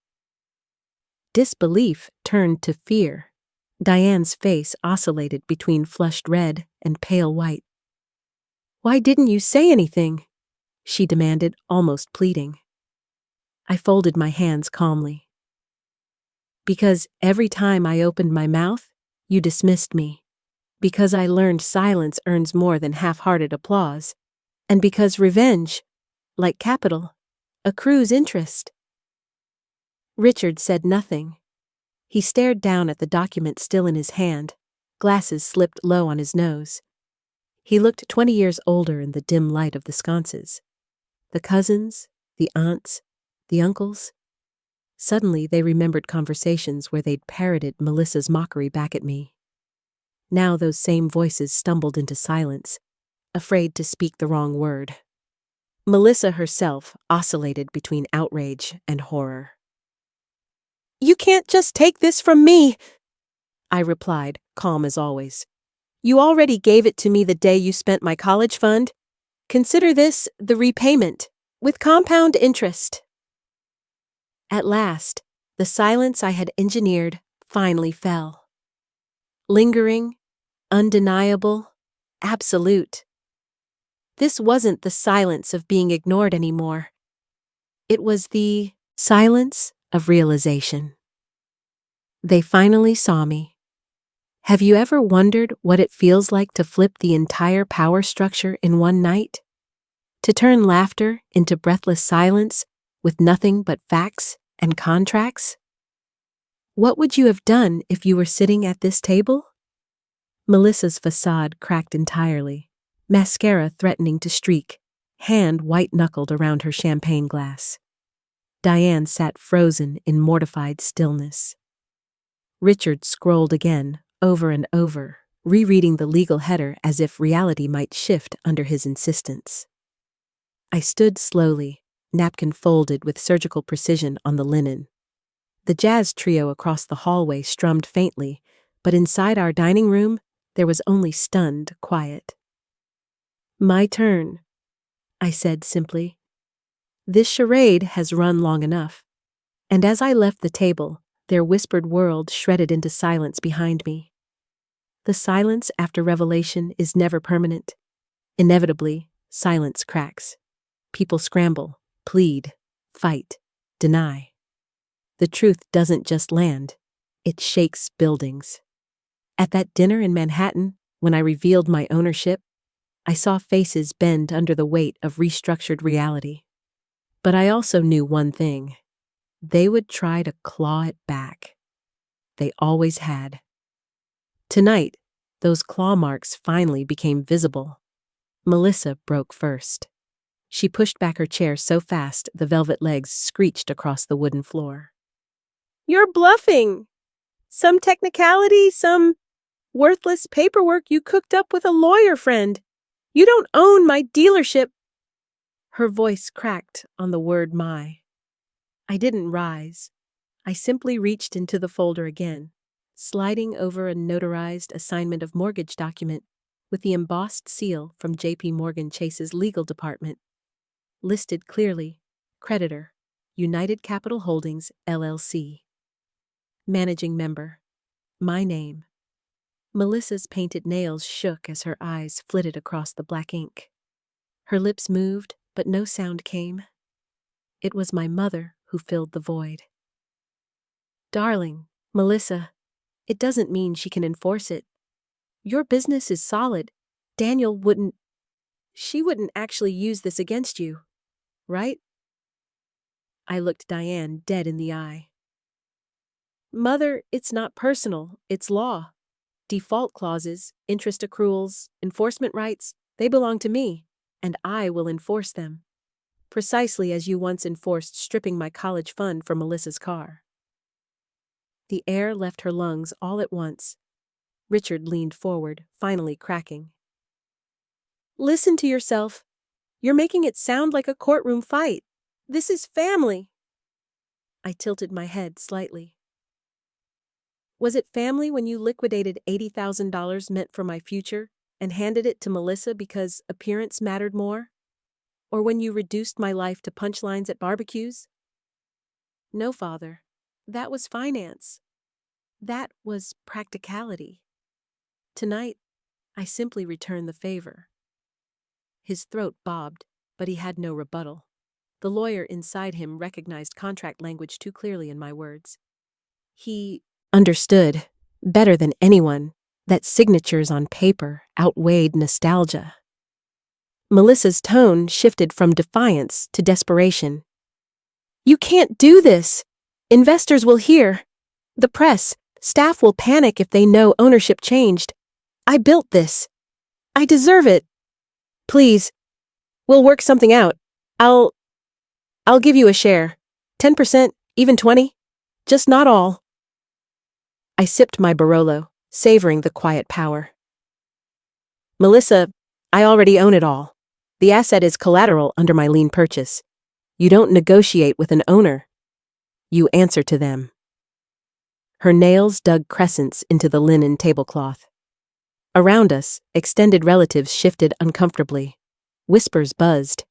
Disbelief turned to fear. Diane's face oscillated between flushed red and pale white. "Why didn't you say anything?" she demanded, almost pleading. I folded my hands calmly. "Because every time I opened my mouth, you dismissed me. Because I learned silence earns more than half-hearted applause. And because revenge, like capital, accrues interest." Richard said nothing. He stared down at the document still in his hand, glasses slipped low on his nose. He looked 20 years older in the dim light of the sconces. The cousins, the aunts, the uncles. Suddenly they remembered conversations where they'd parroted Melissa's mockery back at me. Now those same voices stumbled into silence, afraid to speak the wrong word. Melissa herself oscillated between outrage and horror. "You can't just take this from me," I replied, calm as always. "You already gave it to me the day you spent my college fund. Consider this the repayment, with compound interest." At last, the silence I had engineered finally fell. Lingering, undeniable, absolute. This wasn't the silence of being ignored anymore. It was the silence of realization. They finally saw me. Have you ever wondered what it feels like to flip the entire power structure in one night? To turn laughter into breathless silence with nothing but facts and contracts? What would you have done if you were sitting at this table? Melissa's facade cracked entirely, mascara threatening to streak, hand white-knuckled around her champagne glass. Diane sat frozen in mortified stillness. Richard scrolled again, over and over, rereading the legal header as if reality might shift under his insistence. I stood slowly, napkin folded with surgical precision on the linen. The jazz trio across the hallway strummed faintly, but inside our dining room, there was only stunned quiet. "My turn," I said simply. "This charade has run long enough." And as I left the table, their whispered world shredded into silence behind me. The silence after revelation is never permanent. Inevitably, silence cracks. People scramble, plead, fight, deny. The truth doesn't just land, it shakes buildings. At that dinner in Manhattan, when I revealed my ownership, I saw faces bend under the weight of restructured reality. But I also knew one thing. They would try to claw it back. They always had. Tonight, those claw marks finally became visible. Melissa broke first. She pushed back her chair so fast the velvet legs screeched across the wooden floor. "You're bluffing! Some technicality, some worthless paperwork you cooked up with a lawyer friend. You don't own my dealership." Her voice cracked on the word "my." I didn't rise. I simply reached into the folder again, sliding over a notarized assignment of mortgage document with the embossed seal from J.P. Morgan Chase's legal department. Listed clearly, creditor, United Capital Holdings, LLC. Managing member, my name. Melissa's painted nails shook as her eyes flitted across the black ink. Her lips moved, but no sound came. It was my mother who filled the void. Darling, Melissa, it doesn't mean she can enforce it. Your business is solid. She wouldn't actually use this against you, right? I looked Diane dead in the eye. Mother, it's not personal, it's law. Default clauses, interest accruals, enforcement rights, they belong to me, and I will enforce them. Precisely as you once enforced stripping my college fund for Melissa's car. The air left her lungs all at once. Richard leaned forward, finally cracking. Listen to yourself. You're making it sound like a courtroom fight. This is family. I tilted my head slightly. Was it family when you liquidated $80,000 meant for my future and handed it to Melissa because appearance mattered more? Or when you reduced my life to punchlines at barbecues? No, Father. That was finance. That was practicality. Tonight, I simply returned the favor. His throat bobbed, but he had no rebuttal. The lawyer inside him recognized contract language too clearly in my words. He understood, better than anyone, that signatures on paper outweighed nostalgia. Melissa's tone shifted from defiance to desperation. You can't do this! Investors will hear. The press, staff will panic if they know ownership changed. I built this. I deserve it. Please, we'll work something out. I'll give you a share. 10%, even 20%. Just not all. I sipped my Barolo, savoring the quiet power. Melissa, I already own it all. The asset is collateral under my lien purchase. You don't negotiate with an owner. You answer to them. Her nails dug crescents into the linen tablecloth. Around us, extended relatives shifted uncomfortably. Whispers buzzed.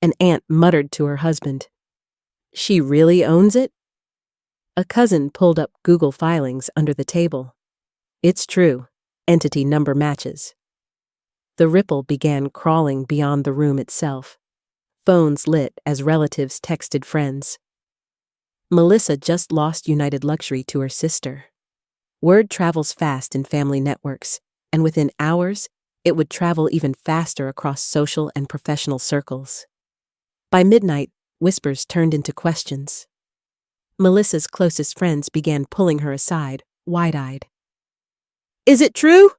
An aunt muttered to her husband. She really owns it? A cousin pulled up Google filings under the table. It's true. Entity number matches. The ripple began crawling beyond the room itself. Phones lit as relatives texted friends. Melissa just lost United Luxury to her sister. Word travels fast in family networks, and within hours, it would travel even faster across social and professional circles. By midnight, whispers turned into questions. Melissa's closest friends began pulling her aside, wide-eyed. Is it true?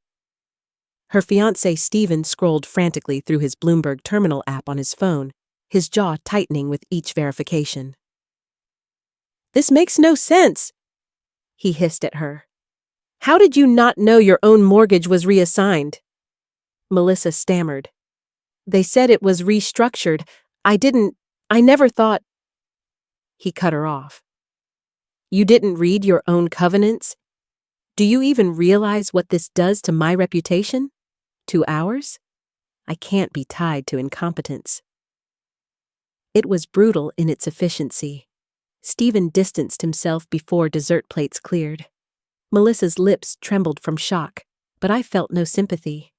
Her fiancé Stephen scrolled frantically through his Bloomberg terminal app on his phone, his jaw tightening with each verification. This makes no sense, he hissed at her. How did you not know your own mortgage was reassigned? Melissa stammered. They said it was restructured. I never thought. He cut her off. You didn't read your own covenants? Do you even realize what this does to my reputation? To ours? I can't be tied to incompetence. It was brutal in its efficiency. Stephen distanced himself before dessert plates cleared. Melissa's lips trembled from shock, but I felt no sympathy.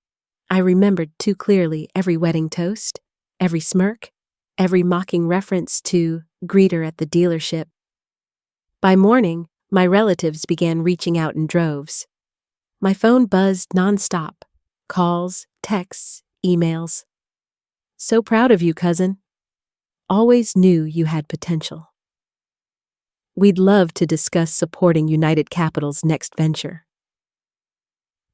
I remembered too clearly every wedding toast, every smirk, every mocking reference to greeter at the dealership. By morning, my relatives began reaching out in droves. My phone buzzed nonstop. Calls, texts, emails. So proud of you, cousin. Always knew you had potential. We'd love to discuss supporting United Capital's next venture.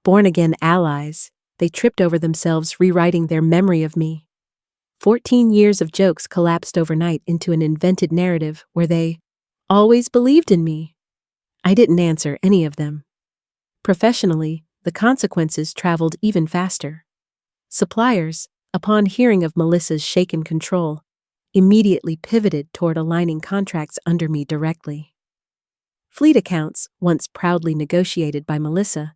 Born-again allies, they tripped over themselves rewriting their memory of me. 14 years of jokes collapsed overnight into an invented narrative where they always believed in me. I didn't answer any of them. Professionally, the consequences traveled even faster. Suppliers, upon hearing of Melissa's shaken control, immediately pivoted toward aligning contracts under me directly. Fleet accounts, once proudly negotiated by Melissa,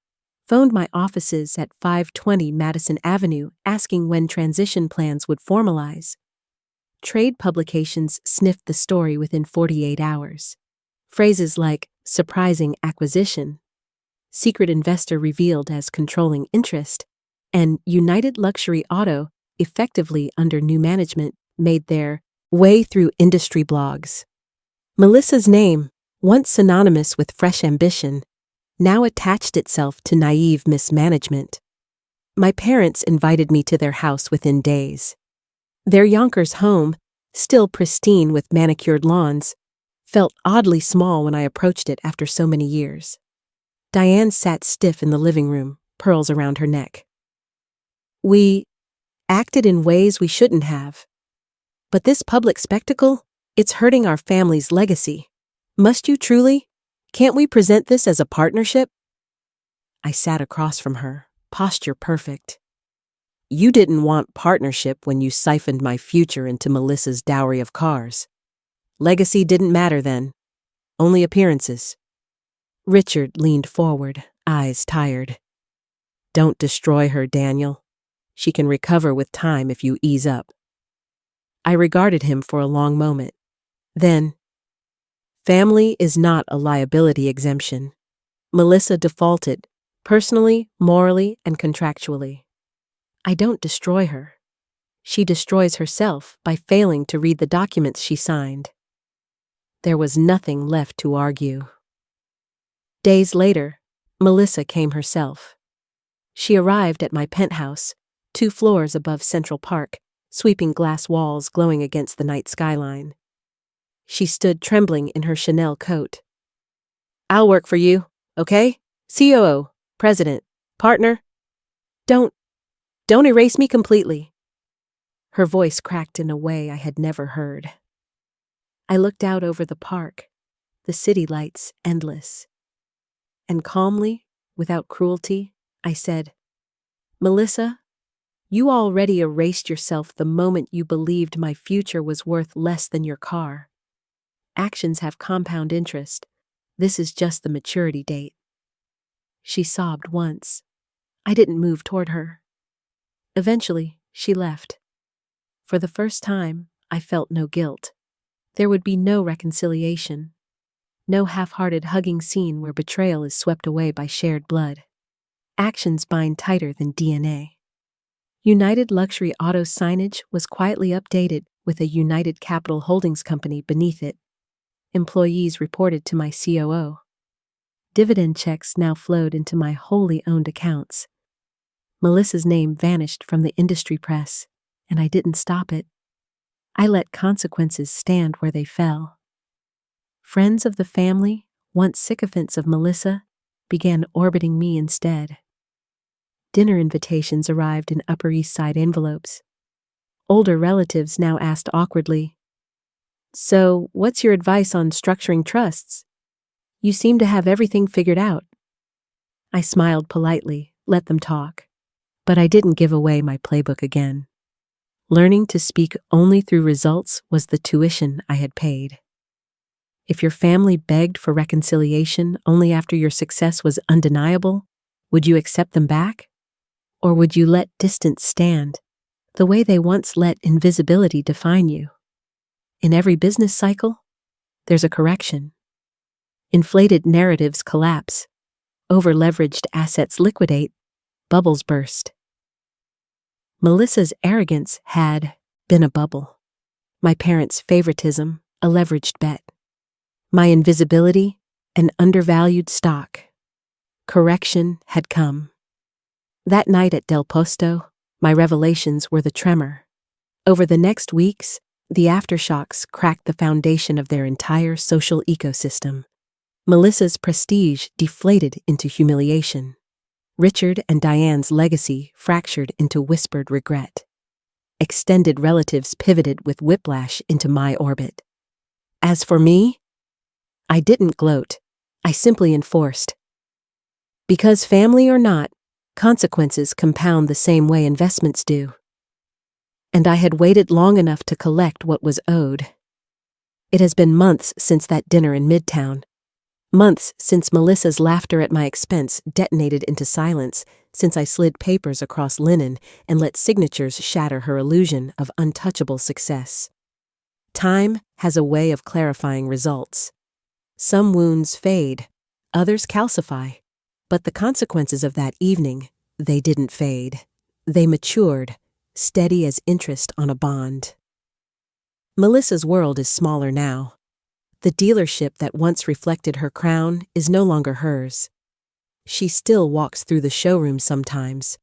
phoned my offices at 520 Madison Avenue asking when transition plans would formalize. Trade publications sniffed the story within 48 hours. Phrases like surprising acquisition, secret investor revealed as controlling interest, and United Luxury Auto, effectively under new management, made their way through industry blogs. Melissa's name, once synonymous with fresh ambition, now attached itself to naive mismanagement. My parents invited me to their house within days. Their Yonkers home, still pristine with manicured lawns, felt oddly small when I approached it after so many years. Diane sat stiff in the living room, pearls around her neck. We acted in ways we shouldn't have. But this public spectacle, it's hurting our family's legacy. Must you truly? Can't we present this as a partnership? I sat across from her, posture perfect. You didn't want partnership when you siphoned my future into Melissa's dowry of cars. Legacy didn't matter then. Only appearances. Richard leaned forward, eyes tired. Don't destroy her, Daniel. She can recover with time if you ease up. I regarded him for a long moment. Then, family is not a liability exemption. Melissa defaulted, personally, morally, and contractually. I don't destroy her. She destroys herself by failing to read the documents she signed. There was nothing left to argue. Days later, Melissa came herself. She arrived at my penthouse, 2 floors above Central Park, sweeping glass walls glowing against the night skyline. She stood trembling in her Chanel coat. I'll work for you, okay? COO, president, partner. Don't erase me completely. Her voice cracked in a way I had never heard. I looked out over the park, the city lights endless. And calmly, without cruelty, I said, Melissa, you already erased yourself the moment you believed my future was worth less than your car. Actions have compound interest. This is just the maturity date. She sobbed once. I didn't move toward her. Eventually, she left. For the first time, I felt no guilt. There would be no reconciliation. No half-hearted hugging scene where betrayal is swept away by shared blood. Actions bind tighter than DNA. United Luxury Auto signage was quietly updated with a United Capital Holdings Company beneath it. Employees reported to my COO. Dividend checks now flowed into my wholly owned accounts. Melissa's name vanished from the industry press, and I didn't stop it. I let consequences stand where they fell. Friends of the family, once sycophants of Melissa, began orbiting me instead. Dinner invitations arrived in Upper East Side envelopes. Older relatives now asked awkwardly, So, what's your advice on structuring trusts? You seem to have everything figured out. I smiled politely, let them talk. But I didn't give away my playbook again. Learning to speak only through results was the tuition I had paid. If your family begged for reconciliation only after your success was undeniable, would you accept them back? Or would you let distance stand, the way they once let invisibility define you? In every business cycle, there's a correction. Inflated narratives collapse, over-leveraged assets liquidate, bubbles burst. Melissa's arrogance had been a bubble. My parents' favoritism, a leveraged bet. My invisibility, an undervalued stock. Correction had come. That night at Del Posto, my revelations were the tremor. Over the next weeks, the aftershocks cracked the foundation of their entire social ecosystem. Melissa's prestige deflated into humiliation. Richard and Diane's legacy fractured into whispered regret. Extended relatives pivoted with whiplash into my orbit. As for me, I didn't gloat. I simply enforced. Because family or not, consequences compound the same way investments do. And I had waited long enough to collect what was owed. It has been months since that dinner in Midtown. Months since Melissa's laughter at my expense detonated into silence, since I slid papers across linen and let signatures shatter her illusion of untouchable success. Time has a way of clarifying results. Some wounds fade, others calcify, but the consequences of that evening, they didn't fade. They matured, steady as interest on a bond. Melissa's world is smaller now. The dealership that once reflected her crown is no longer hers. She still walks through the showroom sometimes,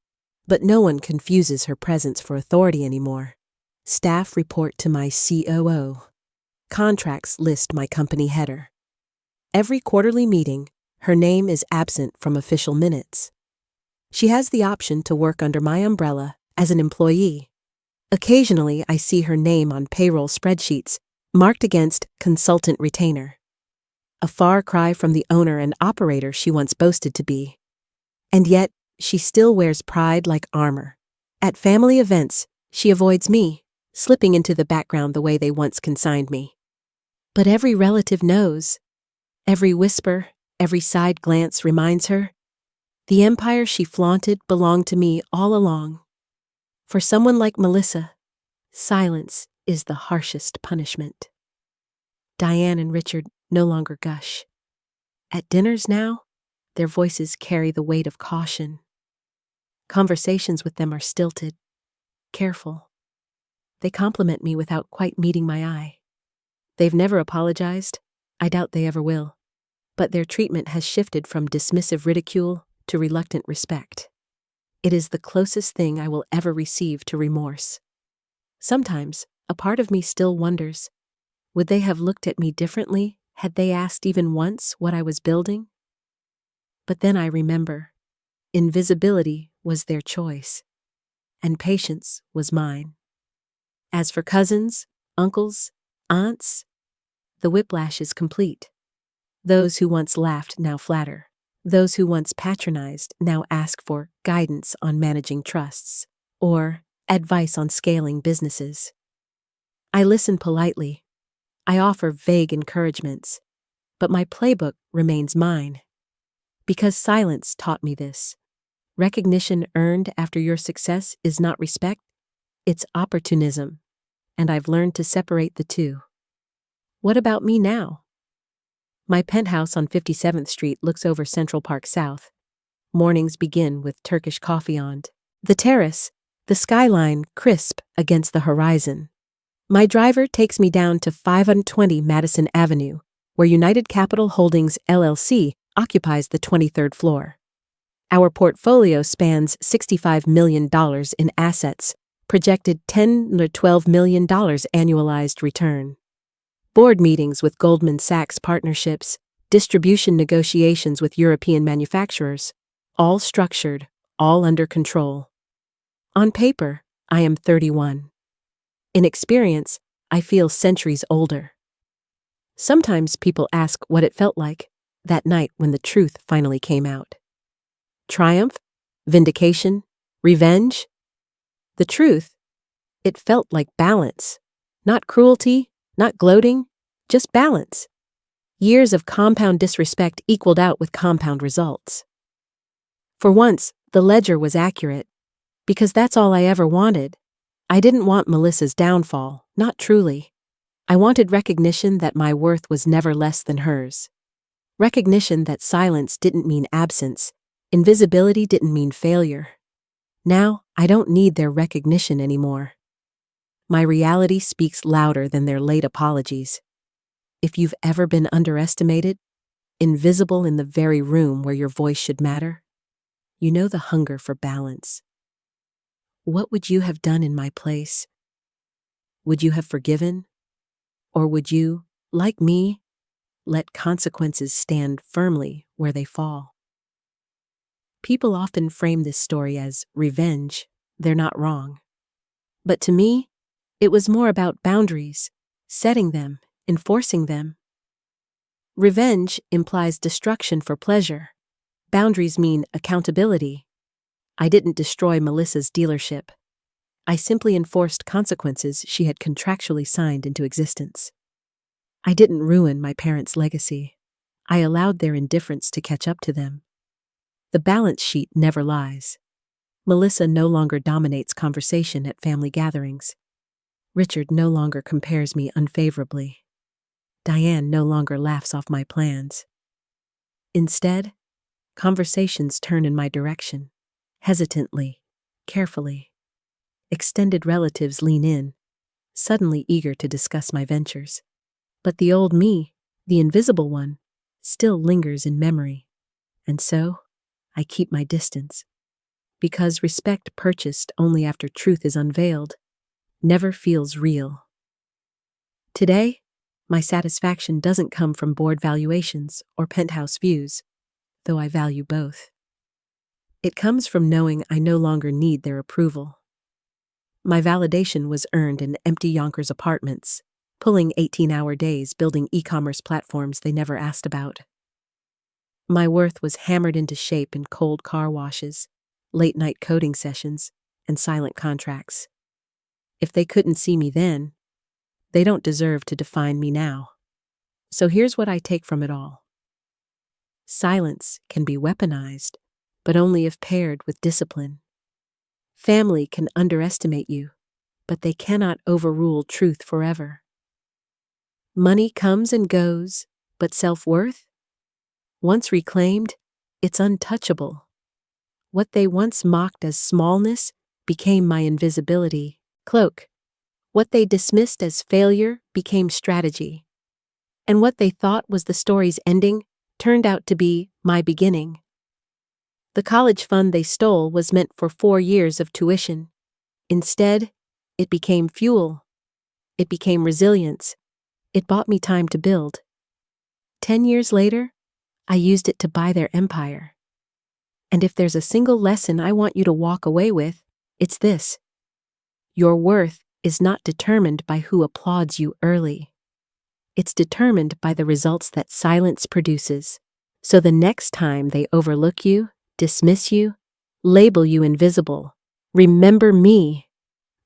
but no one confuses her presence for authority anymore. Staff report to my COO. Contracts list my company header. Every quarterly meeting, her name is absent from official minutes. She has the option to work under my umbrella as an employee. Occasionally, I see her name on payroll spreadsheets, marked against consultant retainer. A far cry from the owner and operator she once boasted to be. And yet, she still wears pride like armor. At family events, she avoids me, slipping into the background the way they once consigned me. But every relative knows. Every whisper, every side glance reminds her, the empire she flaunted belonged to me all along. For someone like Melissa, silence is the harshest punishment. Diane and Richard no longer gush. At dinners now, their voices carry the weight of caution. Conversations with them are stilted, careful. They compliment me without quite meeting my eye. They've never apologized. I doubt they ever will. But their treatment has shifted from dismissive ridicule to reluctant respect. It is the closest thing I will ever receive to remorse. Sometimes, a part of me still wonders, would they have looked at me differently had they asked even once what I was building? But then I remember, invisibility was their choice, and patience was mine. As for cousins, uncles, aunts, the whiplash is complete. Those who once laughed now flatter. Those who once patronized now ask for guidance on managing trusts or advice on scaling businesses. I listen politely. I offer vague encouragements, but my playbook remains mine. Because silence taught me this. Recognition earned after your success is not respect, it's opportunism, and I've learned to separate the two. What about me now? My penthouse on 57th Street looks over Central Park South. Mornings begin with Turkish coffee on the terrace, the skyline crisp against the horizon. My driver takes me down to 520 Madison Avenue, where United Capital Holdings LLC occupies the 23rd floor. Our portfolio spans $65 million in assets, projected $10 to $12 million annualized return. Board meetings with Goldman Sachs partnerships, distribution negotiations with European manufacturers, all structured, all under control. On paper, I am 31. In experience, I feel centuries older. Sometimes people ask what it felt like that night when the truth finally came out. Triumph? Vindication? Revenge? The truth, it felt like balance, not cruelty, not gloating, just balance. Years of compound disrespect equaled out with compound results. For once, the ledger was accurate, because that's all I ever wanted. I didn't want Melissa's downfall, not truly. I wanted recognition that my worth was never less than hers. Recognition that silence didn't mean absence, invisibility didn't mean failure. Now, I don't need their recognition anymore. My reality speaks louder than their late apologies. If you've ever been underestimated, invisible in the very room where your voice should matter, you know the hunger for balance. What would you have done in my place? Would you have forgiven? Or would you, like me, let consequences stand firmly where they fall? People often frame this story as revenge. They're not wrong. But to me, it was more about boundaries, setting them, enforcing them. Revenge implies destruction for pleasure. Boundaries mean accountability. I didn't destroy Melissa's dealership. I simply enforced consequences she had contractually signed into existence. I didn't ruin my parents' legacy. I allowed their indifference to catch up to them. The balance sheet never lies. Melissa no longer dominates conversation at family gatherings. Richard no longer compares me unfavorably. Diane no longer laughs off my plans. Instead, conversations turn in my direction, hesitantly, carefully. Extended relatives lean in, suddenly eager to discuss my ventures. But the old me, The invisible one still lingers in memory, and so I keep my distance, because respect purchased only after truth is unveiled never feels real. Today, my satisfaction doesn't come from board valuations or penthouse views, though I value both. It comes from knowing I no longer need their approval. My validation was earned in empty Yonkers apartments, pulling 18-hour days building e-commerce platforms they never asked about. My worth was hammered into shape in cold car washes, late-night coding sessions, and silent contracts. If they couldn't see me then, they don't deserve to define me now. So here's what I take from it all. Silence can be weaponized, but only if paired with discipline. Family can underestimate you, but they cannot overrule truth forever. Money comes and goes, but self-worth? Once reclaimed, it's untouchable. What they once mocked as smallness became my invisibility cloak. What they dismissed as failure became strategy. And what they thought was the story's ending turned out to be my beginning. The college fund they stole was meant for 4 years of tuition. Instead, it became fuel. It became resilience. It bought me time to build. 10 years later, I used it to buy their empire. And if there's a single lesson I want you to walk away with, it's this. Your worth is not determined by who applauds you early. It's determined by the results that silence produces. So the next time they overlook you, dismiss you, label you invisible, remember me.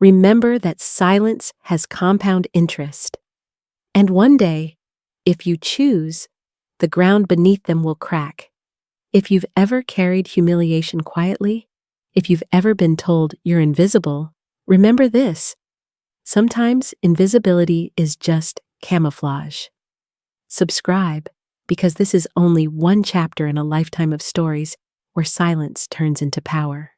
Remember that silence has compound interest. And one day, if you choose, the ground beneath them will crack. If you've ever carried humiliation quietly, if you've ever been told you're invisible, remember this. Sometimes invisibility is just camouflage. Subscribe, because this is only one chapter in a lifetime of stories where silence turns into power.